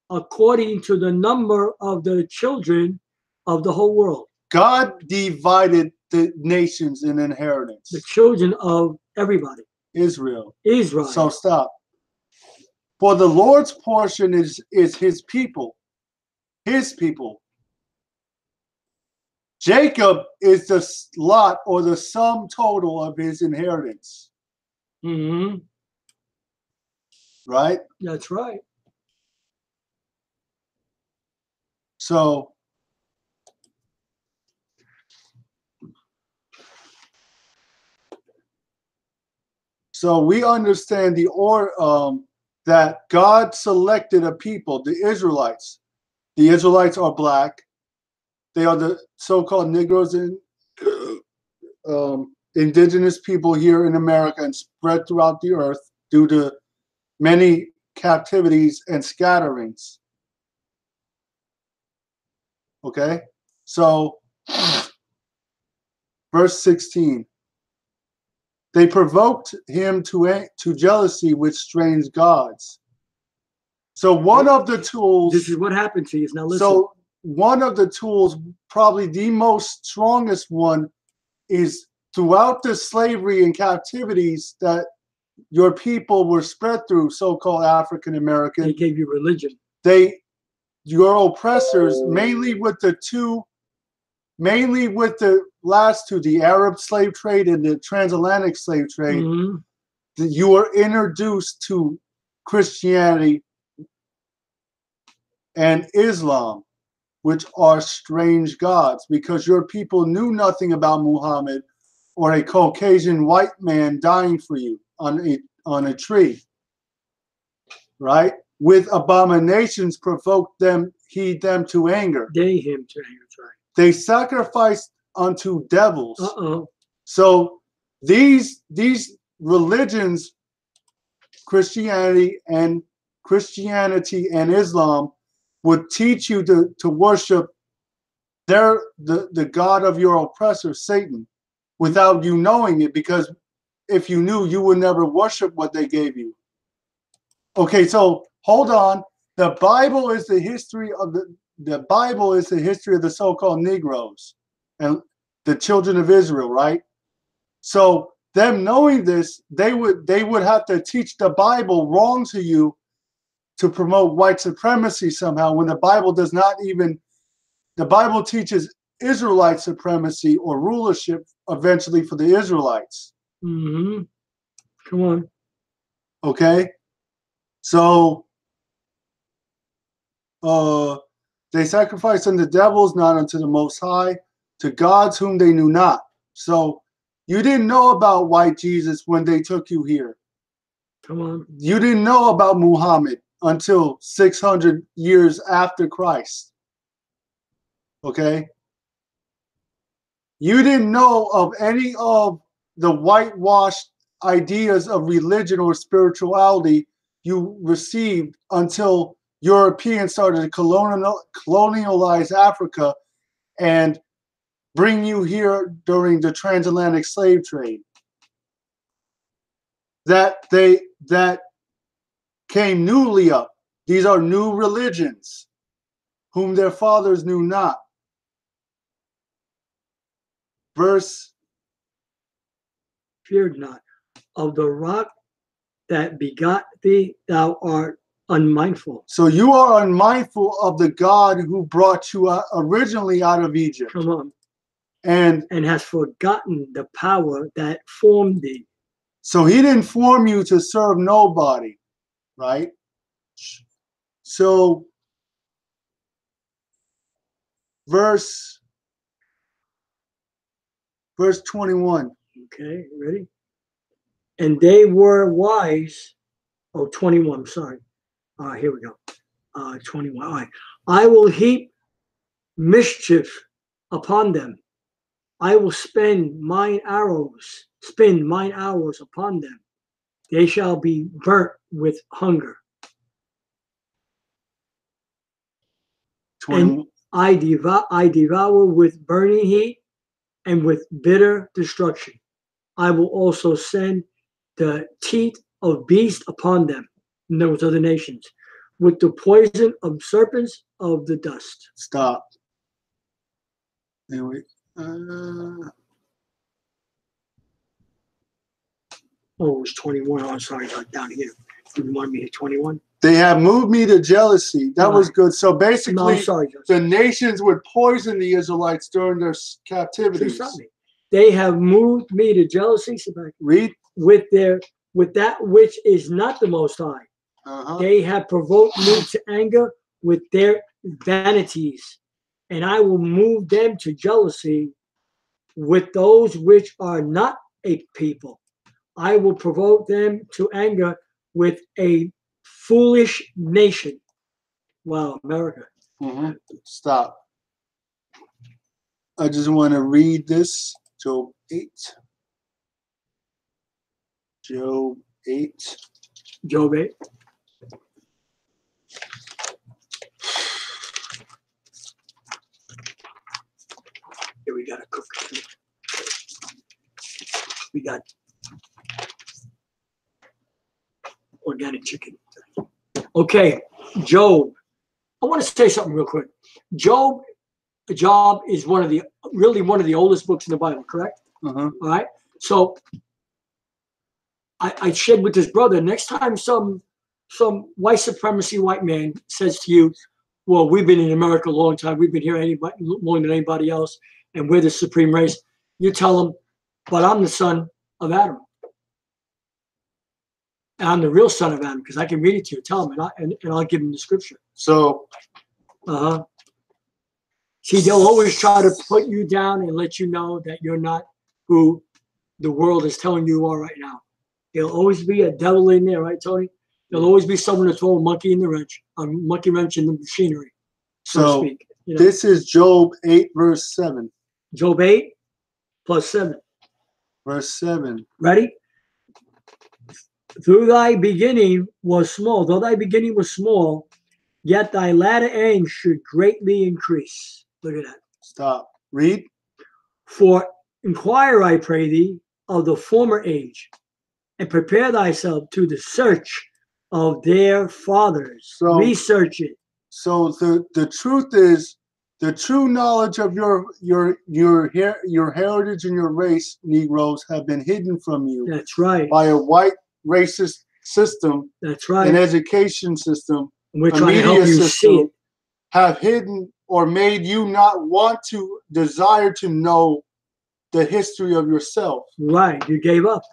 A: According to the number of the children of the whole world.
B: God divided the nations in inheritance.
A: The children of everybody.
B: Israel.
A: So
B: stop. For the Lord's portion is his people. His people. Jacob is the lot or the sum total of his inheritance.
A: Mm-hmm.
B: Right?
A: That's right.
B: So we understand that God selected a people, the Israelites. The Israelites are black. They are the so-called Negroes and indigenous people here in America and spread throughout the earth due to many captivities and scatterings. Okay? So, verse 16. They provoked him to jealousy with strange gods. So one of the tools.
A: This is what happened to you. Now listen.
B: So one of the tools, probably the most strongest one, is throughout the slavery and captivities that your people were spread through, so-called African American.
A: They gave you religion.
B: Your oppressors, mainly with the last two, the Arab slave trade and the transatlantic slave trade, you were introduced to Christianity and Islam, which are strange gods, because your people knew nothing about Muhammad or a Caucasian white man dying for you on a tree, right? With abominations provoked them to anger.
A: Him to anger, right.
B: They sacrificed unto devils.
A: Uh-oh.
B: So these religions, Christianity and Islam, would teach you to worship the God of your oppressor, Satan, without you knowing it, because if you knew, you would never worship what they gave you. Okay, so hold on. The Bible is the history of the so-called Negroes and the children of Israel, right? So them knowing this, they would have to teach the Bible wrong to you to promote white supremacy somehow, when the Bible does not even. The Bible teaches Israelite supremacy or rulership eventually for the Israelites.
A: Mm-hmm. Come on.
B: Okay, so they sacrificed unto devils, not unto the Most High, to gods whom they knew not. So you didn't know about white Jesus when they took you here.
A: Come on.
B: You didn't know about Muhammad until 600 years after Christ. Okay? You didn't know of any of the whitewashed ideas of religion or spirituality you received until Europeans started to colonialize Africa and bring you here during the transatlantic slave trade. That came newly up. These are new religions, whom their fathers knew not. Verse.
A: Feared not. Of the rock that begot thee, thou art unmindful.
B: So you are unmindful of the God who brought you originally out of Egypt.
A: Come on.
B: And
A: has forgotten the power that formed thee.
B: So he didn't form you to serve nobody, right? So verse 21.
A: Okay, ready? And they were wise. Oh, 21, sorry. All right, here we go. 21. All right. I will heap mischief upon them. I will spin mine hours upon them. They shall be burnt with hunger.
B: 20.
A: And I devour with burning heat and with bitter destruction. I will also send the teeth of beasts upon them, and those other nations, with the poison of serpents of the dust.
B: Stop. Anyway,
A: Oh, it was 21. Oh, I'm sorry, down here. You want me to hit 21?
B: They have moved me to jealousy. That was good. So basically,
A: No, I'm sorry,
B: the nations would poison the Israelites during their captivities.
A: They have moved me to jealousy.
B: Read.
A: With that which is not the Most High. They have provoked me to anger with their vanities, and I will move them to jealousy with those which are not a people. I will provoke them to anger with a foolish nation. Wow, America.
B: Stop. I just want to read this. Job 8. Job 8.
A: Job 8. Here we got to cook. We got organic chicken. Okay. Job. I want to say something real quick. Job is one of the oldest books in the Bible, correct?
B: Uh-huh.
A: All right. So I shared with this brother, next time some white supremacy white man says to you, well, we've been in America a long time, we've been here longer than anybody else, and we're the supreme race, you tell them, but I'm the son of Adam. And I'm the real son of Adam, because I can read it to you. Tell him, and I'll give him the scripture.
B: So,
A: see, they'll always try to put you down and let you know that you're not who the world is telling you are right now. There'll always be a devil in there, right, Tony? There'll always be someone to throw a monkey in the wrench, a monkey wrench in the machinery, so to speak. You know?
B: This is Job 8, verse 7.
A: Job 8 plus 7.
B: Verse 7.
A: Ready? Though thy beginning was small, yet thy latter end should greatly increase. Look at that.
B: Stop. Read.
A: For inquire, I pray thee, of the former age, and prepare thyself to the search of their fathers.
B: So,
A: research it.
B: So the truth is, the true knowledge of your heritage and your race, Negroes, have been hidden from you.
A: That's right.
B: By a white racist system.
A: That's right.
B: An education system.
A: And we're trying to help you see it.
B: Have hidden or made you not want to desire to know the history of yourself.
A: Right. You gave up.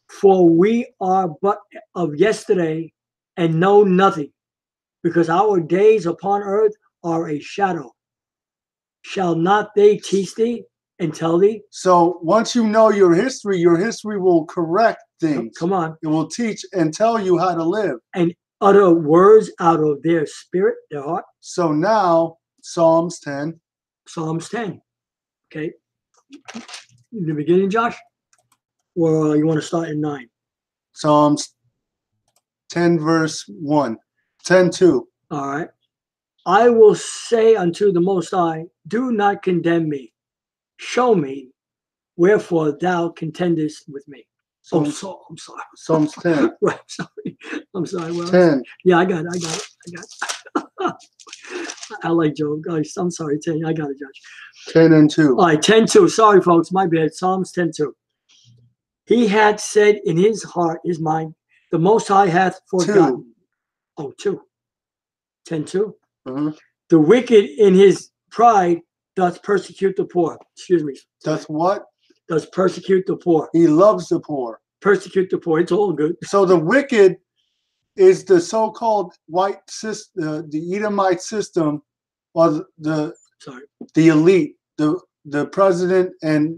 A: For we are but of yesterday and know nothing, because our days upon earth are a shadow. Shall not they teach thee and tell thee?
B: So once you know your history will correct things.
A: Come on.
B: It will teach and tell you how to live.
A: And utter words out of their spirit, their heart.
B: So now, Psalms 10.
A: Psalms 10. Okay. In the beginning, Josh? Or you want to start in 9?
B: Psalms 10, verse 1. 10:2.
A: All right. I will say unto the Most High, do not condemn me. Show me wherefore thou contendest with me. I'm sorry.
B: Psalms 10.
A: Right, I'm sorry. Well,
B: 10.
A: Yeah, I got it. I like Joe. Guys, I'm sorry, 10. I got it, Josh.
B: 10 and 2.
A: All right, 10:2. Sorry, folks. My bad. Psalms 10:2. He had said in his heart, his mind, the Most High hath forgotten. 2. 10:2. The wicked in his pride doth persecute the poor. Excuse me.
B: Does what?
A: Does persecute the poor.
B: He loves the poor.
A: Persecute the poor. It's all good.
B: So the wicked is the so-called white system, the Edomite system, or the elite, the president, and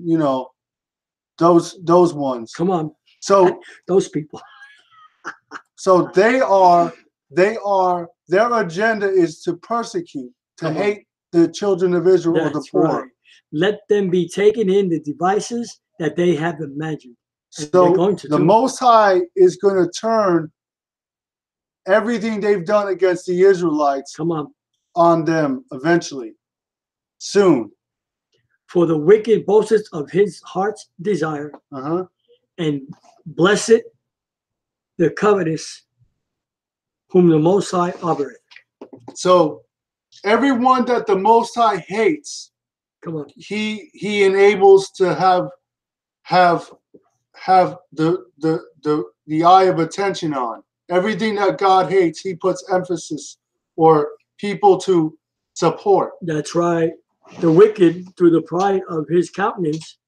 B: those ones.
A: Come on.
B: So
A: those people.
B: So their agenda is to persecute, to hate the children of Israel or the poor.
A: Right. Let them be taken in the devices that they have imagined.
B: So the Most High is going to turn everything they've done against the Israelites on them eventually, soon.
A: For the wicked boasteth of his heart's desire, and blessed the covetous, whom the Most High honoreth.
B: So everyone that the Most High hates, he enables to have the eye of attention on. Everything that God hates, he puts emphasis or people to support.
A: That's right. The wicked, through the pride of his countenance,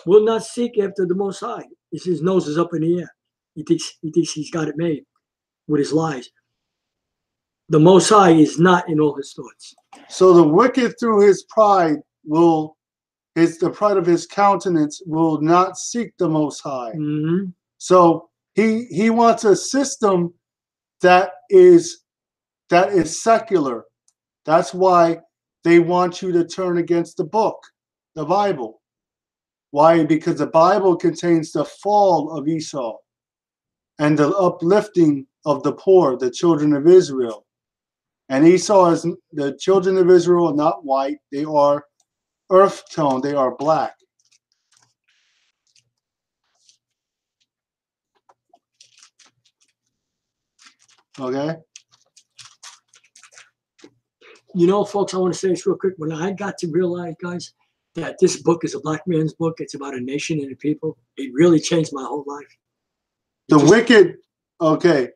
A: will not seek after the Most High. His nose is up in the air. He thinks he's got it made with his lies. The Most High is not in all his thoughts.
B: So the wicked, through his pride, the pride of his countenance, will not seek the Most High. So he wants a system that is secular. That's why they want you to turn against the book, the Bible. Why? Because the Bible contains the fall of Esau and the uplifting of the poor, the children of Israel. And Esau is, the children of Israel are not white. They are earth tone. They are black. Okay?
A: You know, folks, I want to say this real quick. When I got to realize, guys, that this book is a black man's book, it's about a nation and a people, it really changed my whole life.
B: The wicked, okay,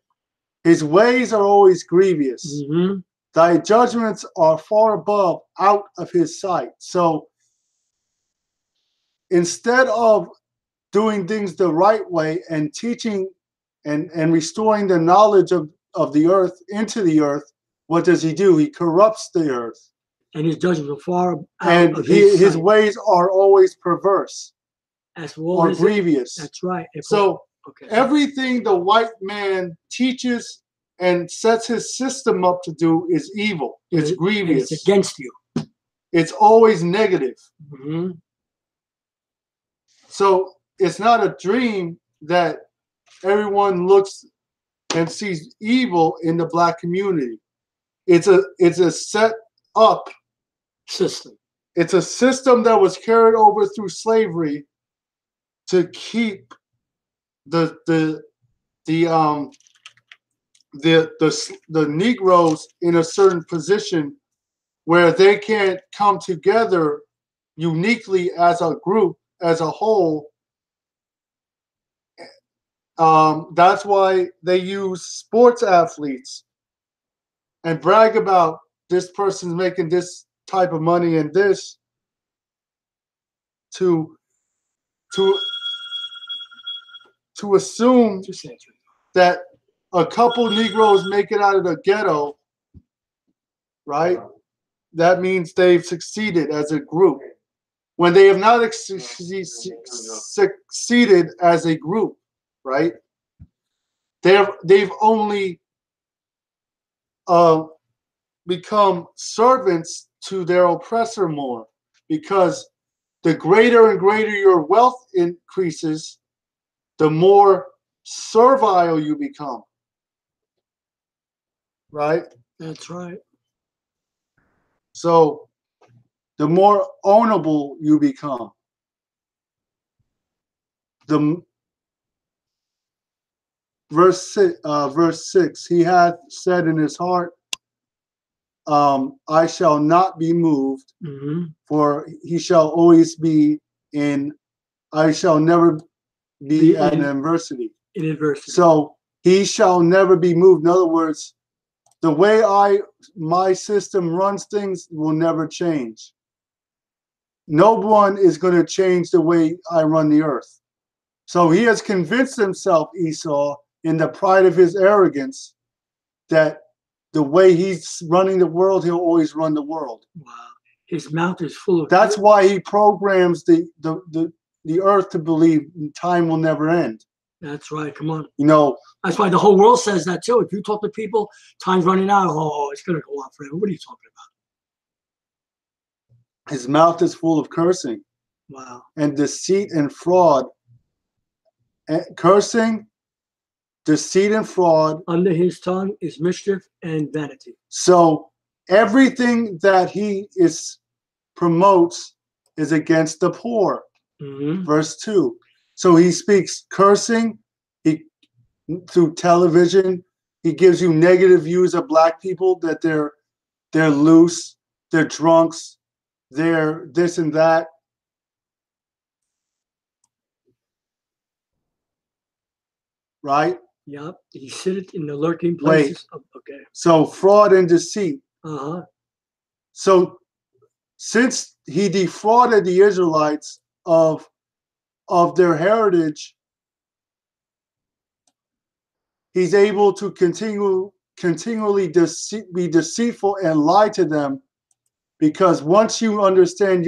B: his ways are always grievous.
A: Mm-hmm.
B: Thy judgments are far above, out of his sight. So instead of doing things the right way and teaching and restoring the knowledge of the earth into the earth, what does he do? He corrupts the earth.
A: And his judgments are far out
B: And
A: of his
B: his
A: sight.
B: ways are always perverse
A: As well
B: or
A: as
B: grievous.
A: That's right.
B: So
A: okay.
B: everything the white man teaches and sets his system up to do is evil. It's grievous.
A: It's against you.
B: It's always negative.
A: Mm-hmm.
B: So it's not a dream that everyone looks and sees evil in the black community. It's a set up
A: System.
B: It's a system that was carried over through slavery to keep the Negroes in a certain position where they can't come together uniquely as a group, as a whole. That's why they use sports athletes and brag about this person's making this type of money and this to assume that a couple Negroes make it out of the ghetto, right? That means they've succeeded as a group when they have not succeeded as a group, right? They've only become servants to their oppressor more, because the greater and greater your wealth increases, the more servile you become, right?
A: That's right.
B: So the more ownable you become. The verse 6, he hath said in his heart, I shall not be moved, for he shall always be I shall never be at adversity.
A: In adversity.
B: So he shall never be moved. In other words, the way my system runs things will never change. No one is going to change the way I run the earth. So he has convinced himself, Esau, in the pride of his arrogance, that the way he's running the world, he'll always run the world.
A: Wow. His mouth is full of...
B: That's why he programs the earth to believe time will never end.
A: That's right. Come on.
B: You know,
A: that's why the whole world says that too. If you talk to people, time's running out. Oh, it's going to go on forever. What are you talking about?
B: His mouth is full of cursing.
A: Wow.
B: And deceit and fraud. Cursing, deceit and fraud.
A: Under his tongue is mischief and vanity.
B: So everything that he promotes is against the poor. Verse 2. So he speaks cursing. Through television, he gives you negative views of black people, that they're loose, they're drunks, they're this and that. Right?
A: Yep. He sitteth in the lurking places. Okay.
B: So fraud and deceit. So since he defrauded the Israelites of their heritage, he's able to continually be deceitful and lie to them, because once you understand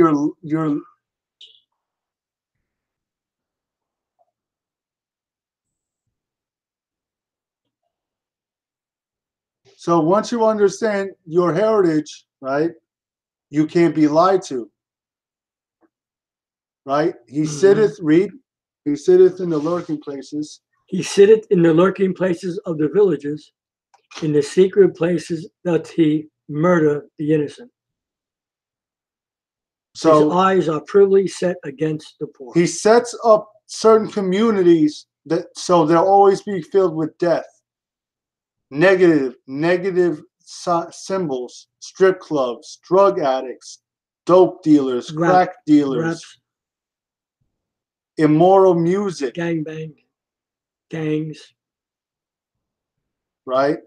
B: once you understand your heritage, right, you can't be lied to. Right? He sitteth, read, he sitteth in the lurking places.
A: He sitteth in the lurking places of the villages. In the secret places doth he murder the innocent. So his eyes are privily set against the poor.
B: He sets up certain communities so they'll always be filled with death. Negative symbols, strip clubs, drug addicts, dope dealers, crack dealers,
A: Raps,
B: immoral music,
A: gangbang, gangs.
B: right?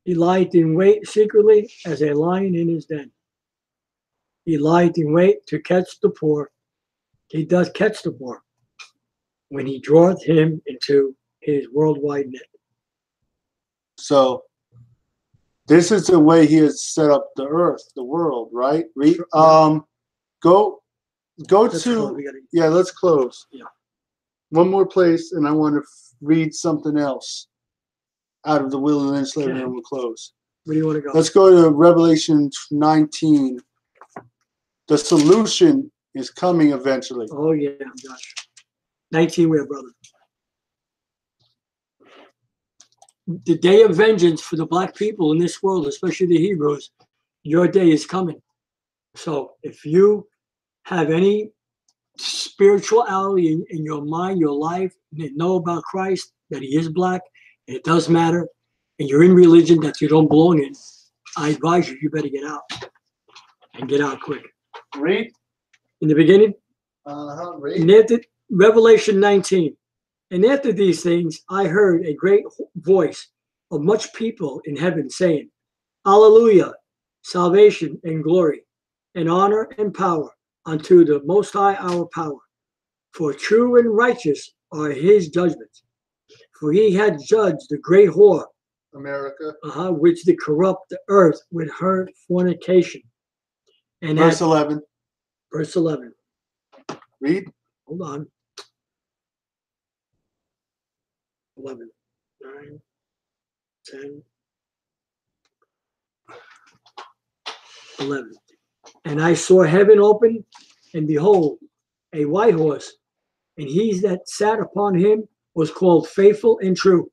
A: He lied in wait secretly as a lion in his den. He lied in wait to catch the poor. He does catch the poor when he draweth him into his worldwide net.
B: So this is the way he has set up the earth, the world, right? Go
A: Let's
B: to
A: close. We gotta-
B: yeah, let's close.
A: Yeah.
B: One more place, and I want to read something else out of the Willie Lynch letter,
A: Okay.
B: and we'll close.
A: Where do you want to go?
B: Let's go to Revelation 19. The solution is coming eventually.
A: Oh, yeah, Josh. 19 where, brother? The day of vengeance for the black people in this world, especially the Hebrews, your day is coming. So if you have any spirituality in your mind, your life, and know about Christ, that he is black, and it does matter, and you're in religion that you don't belong in, I advise you, you better get out. And get out quick.
B: Read.
A: In the beginning,
B: Read.
A: and after Revelation 19, and after these things, I heard a great voice of much people in heaven saying, Hallelujah, salvation and glory, and honor and power unto the Most High our power. For true and righteous are his judgments. For he had judged the great whore,
B: America.
A: which did corrupt the earth with her fornication. And
B: Verse 11.
A: verse 11.
B: Read.
A: Hold on. 11, 9, 10, 11. And I saw heaven open, and behold, a white horse, and he that sat upon him was called Faithful and True,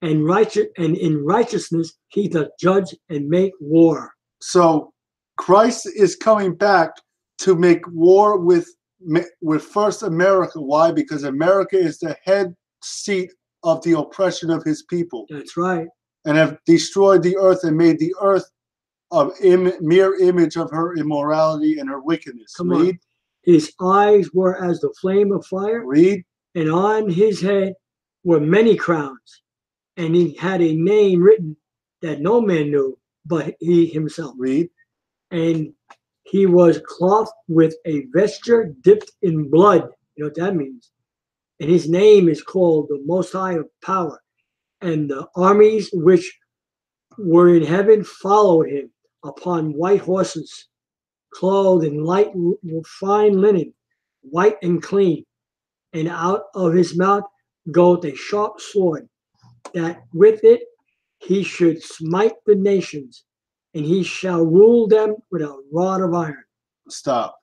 A: and righteous, and in righteousness he doth judge and make war.
B: So Christ is coming back to make war with first America. Why? Because America is the head seat of the oppression of his people,
A: That's right.
B: and have destroyed the earth and made the earth a mere image of her immorality and her wickedness.
A: Come
B: Read.
A: on. His eyes were as the flame of fire,
B: Read.
A: and on his head were many crowns, and he had a name written that no man knew but he himself.
B: Read.
A: And he was clothed with a vesture dipped in blood. You know what that means? And his name is called the Most High of Power. And the armies which were in heaven followed him upon white horses, clothed in light fine linen, white and clean. And out of his mouth goeth a sharp sword, that with it he should smite the nations, and he shall rule them with a rod of iron.
B: Stop.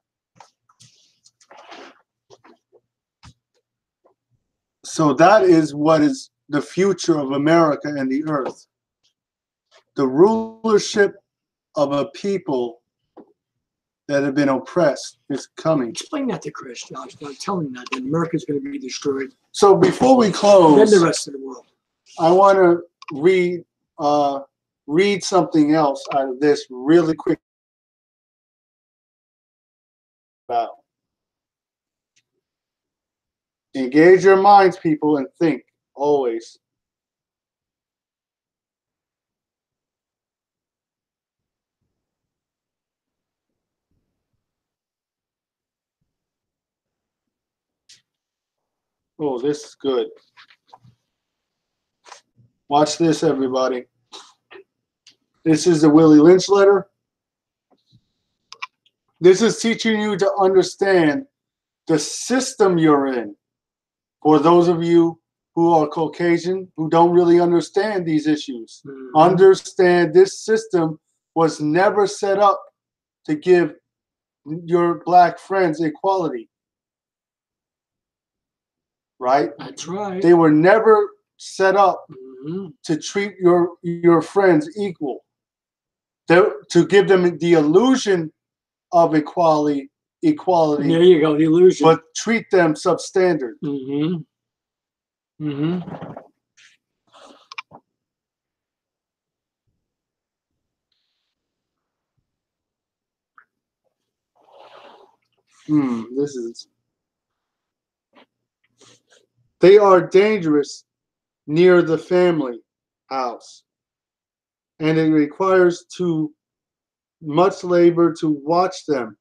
B: So that is what is the future of America and the earth. The rulership of a people that have been oppressed is coming.
A: Explain that to Chris, Josh. I'm telling him that America's going to be destroyed.
B: So before we
A: Then
B: close,
A: the rest of the world.
B: I want to read something else out of this really quick. About. Engage your minds, people, and think always. Oh, this is good. Watch this, everybody. This is the Willie Lynch letter. This is teaching you to understand the system you're in. For those of you who are Caucasian, who don't really understand these issues, understand this system was never set up to give your black friends equality. Right?
A: That's right.
B: They were never set up to treat your friends equal. To give them the illusion of equality.
A: There you go, the illusion.
B: But treat them substandard. This is. They are dangerous near the family house, and it requires too much labor to watch them.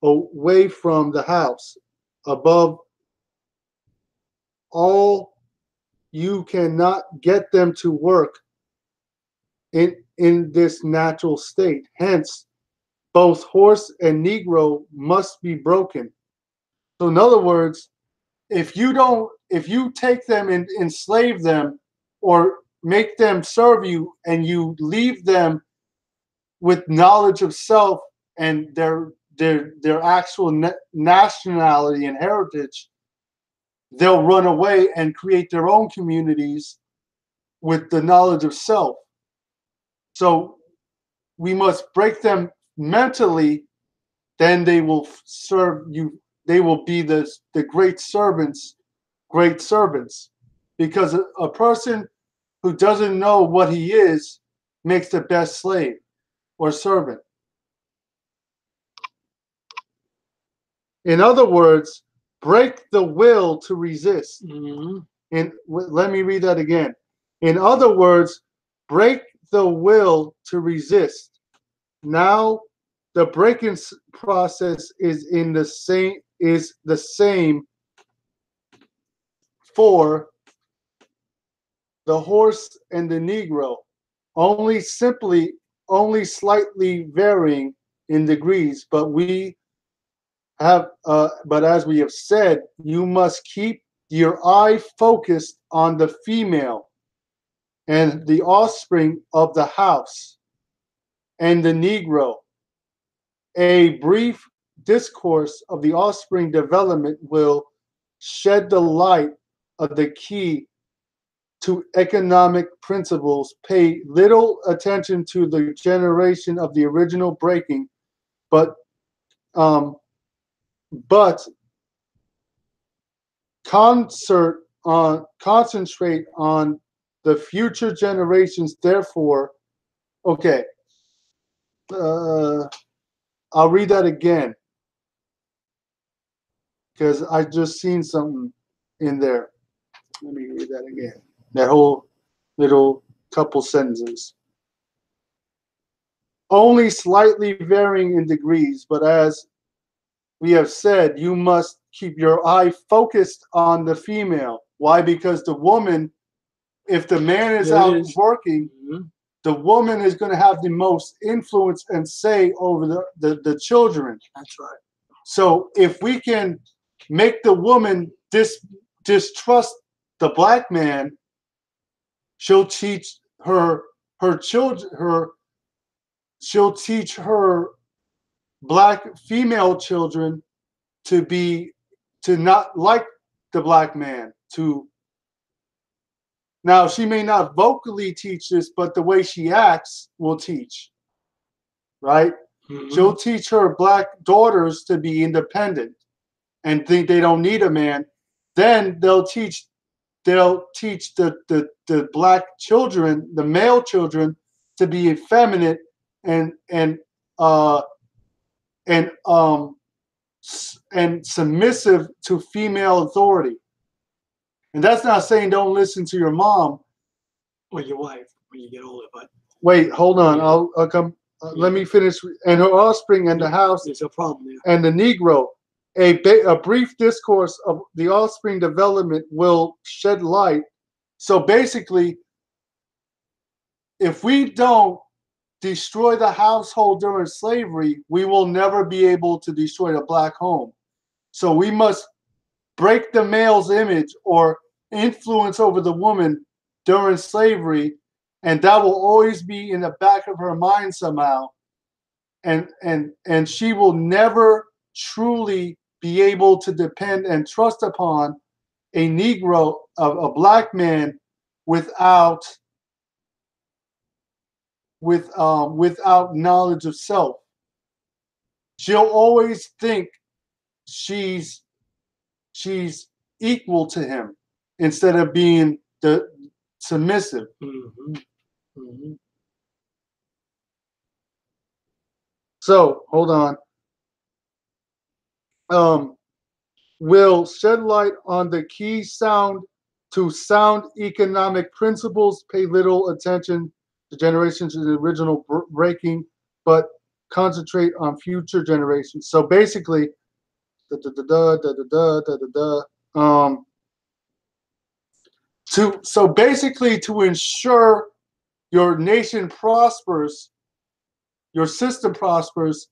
B: Away from the house. Above all, you cannot get them to work in this natural state. Hence, both horse and Negro must be broken. So in other words, if you take them and enslave them or make them serve you, and you leave them with knowledge of self and their actual nationality and heritage, they'll run away and create their own communities with the knowledge of self. So we must break them mentally, then they will serve you. They will be the great servants, because a person who doesn't know what he is makes the best slave or servant. In other words, break the will to resist. And let me read that again. In other words, break the will to resist. Now, the breaking process is the same for the horse and the Negro, only slightly varying in degrees. But as we have said, you must keep your eye focused on the female and the offspring of the house and the Negro. A brief discourse of the offspring development will shed the light of the key to economic principles. Pay little attention to the generation of the original breaking, but concentrate on the future generations. Therefore, okay, I'll read that again because I just seen something in there. Let me read that again. That whole little couple sentences. Only slightly varying in degrees, but as we have said, you must keep your eye focused on the female. Why? Because the woman, if the man is out working, the woman is going to have the most influence and say over the children.
A: That's right.
B: So if we can make the woman distrust the black man, she'll teach her children, she'll teach her black female children to not like the black man. Now she may not vocally teach this, but the way she acts will teach, right? She'll teach her black daughters to be independent and think they don't need a man. Then they'll teach the black children, the male children, to be effeminate and submissive to female authority. And that's not saying don't listen to your mom
A: or your wife when you get older. But
B: wait, hold on. I'll come. Let me finish. And her offspring and the house.
A: There's a problem there.
B: And the Negro. A brief discourse of the offspring development will shed light. So basically, if we don't destroy the household during slavery, we will never be able to destroy the black home. So we must break the male's image or influence over the woman during slavery, and that will always be in the back of her mind somehow. And she will never truly be able to depend and trust upon a Negro, a black man, without knowledge of self. She'll always think she's equal to him instead of being submissive.
A: Mm-hmm. Mm-hmm.
B: So hold on. Will shed light on the key sound economic principles, pay little attention to generations of the original breaking, but concentrate on future generations. So basically, to ensure your nation prospers, your system prospers,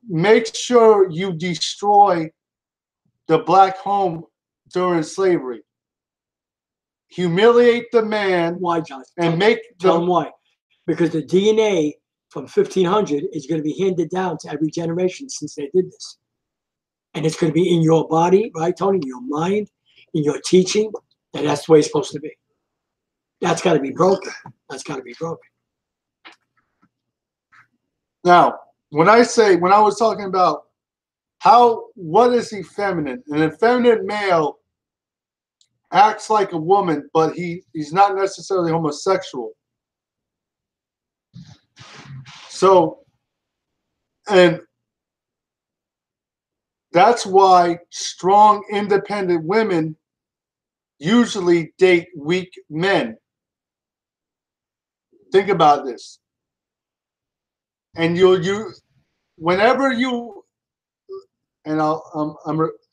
B: make sure you destroy the black home during slavery. Humiliate the man.
A: Why, John?
B: And
A: tell them why. Because the DNA from 1500 is going to be handed down to every generation since they did this. And it's going to be in your body, right, Tony? In your mind, in your teaching, and that's the way it's supposed to be. That's got to be broken. That's got to be broken.
B: Now, when I was talking about what is effeminate? An effeminate male acts like a woman, but he's not necessarily homosexual. So, and that's why strong, independent women usually date weak men. Think about this. And whenever you, and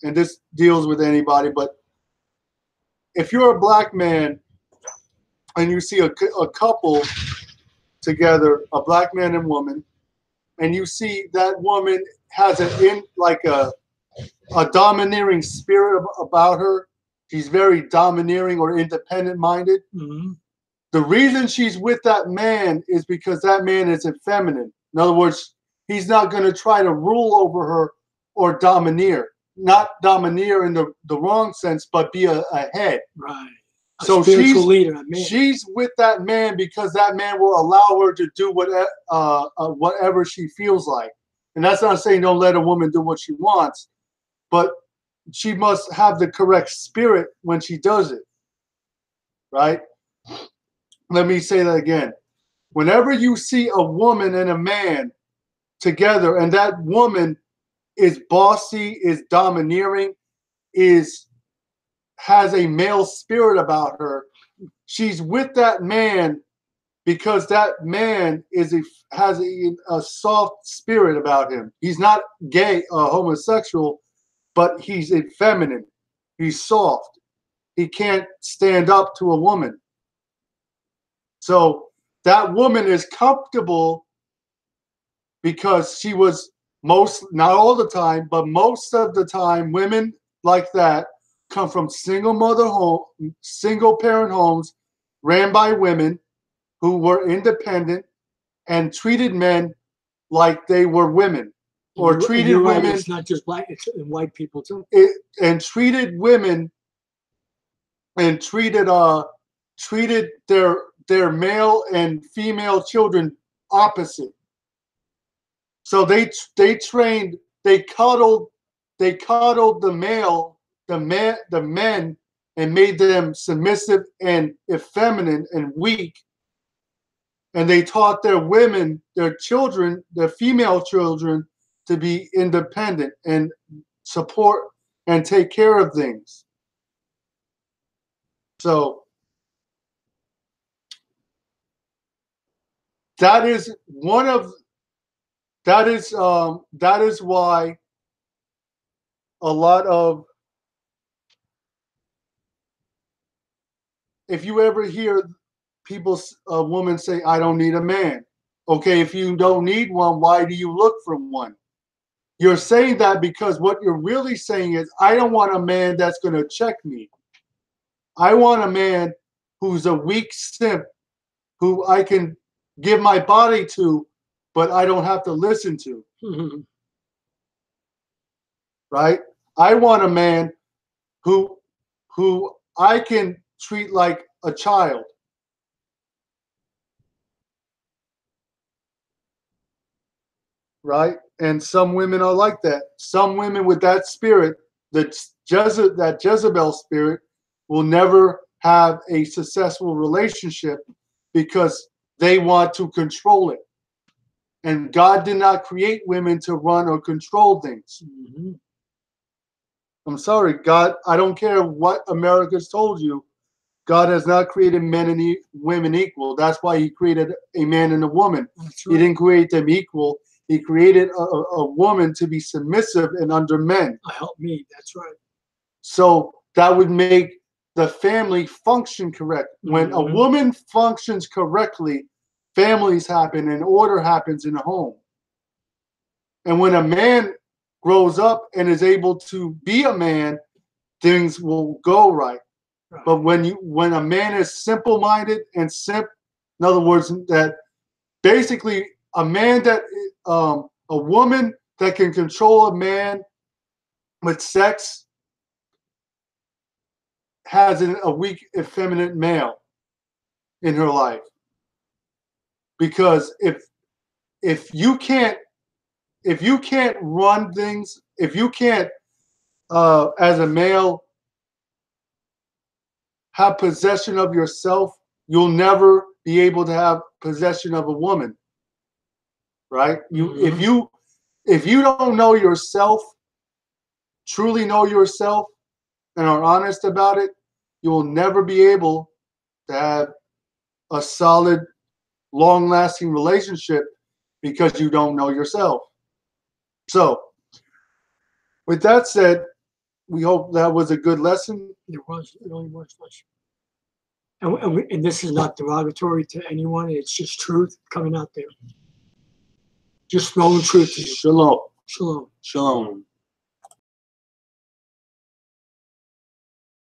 B: and this deals with anybody, but if you're a black man and you see a couple together, a black man and woman, and you see that woman has a domineering spirit about her, she's very domineering or independent minded.
A: Mm-hmm.
B: The reason she's with that man is because that man is effeminate. In other words, he's not going to try to rule over her or domineer. Not domineer in the wrong sense, but be a head.
A: Right.
B: So
A: spiritual leader,
B: she's with that man because that man will allow her to do whatever she feels like. And that's not saying don't let a woman do what she wants, but she must have the correct spirit when she does it. Right? Let me say that again. Whenever you see a woman and a man together, and that woman is bossy, is domineering, has a male spirit about her, she's with that man because that man has a soft spirit about him. He's not gay or homosexual, but he's effeminate. He's soft. He can't stand up to a woman. So that woman is comfortable because she was not all the time, but most of the time, women like that come from single parent homes ran by women who were independent and treated men like they were women, or treated women.
A: Right, it's not just black; it's white people too.
B: And treated women and treated their male and female children opposite. So they cuddled the men and made them submissive and effeminate and weak. And they taught their children, their female children, to be independent and support and take care of things. So that is why a lot of, if you ever hear a woman say, I don't need a man. Okay, if you don't need one, why do you look for one? You're saying that because what you're really saying is, I don't want a man that's going to check me. I want a man who's a weak simp, who I can give my body to, but I don't have to listen to.
A: Mm-hmm.
B: Right? I want a man who I can treat like a child. Right? And some women are like that. Some women with that spirit, that Jezebel spirit, will never have a successful relationship because they want to control it. And God did not create women to run or control things.
A: Mhm.
B: I'm sorry, God, I don't care what America's told you. God has not created men and women equal. That's why he created a man and a woman.
A: That's
B: He
A: right.
B: didn't create them equal. He created a woman to be submissive and under men.
A: Help me. That's right.
B: So that would make the family function correct. When a
A: Mhm.
B: woman functions correctly, families happen and order happens in the home. And when a man grows up and is able to be a man, things will go right.
A: Right.
B: But when a man is simple-minded and in other words, that basically a man that a woman that can control a man with sex has a weak, effeminate male in her life. Because if you can't run things, if you can't as a male have possession of yourself, you'll never be able to have possession of a woman. Right?
A: Mhm.
B: If you don't know yourself, truly know yourself, and are honest about it, you will never be able to have a solid, long-lasting relationship because you don't know yourself. So, with that said, we hope that was a good lesson.
A: It really was. And this is not derogatory to anyone. It's just truth coming out there. Just throwing truth to you.
B: Shalom.
A: Shalom.
B: Shalom.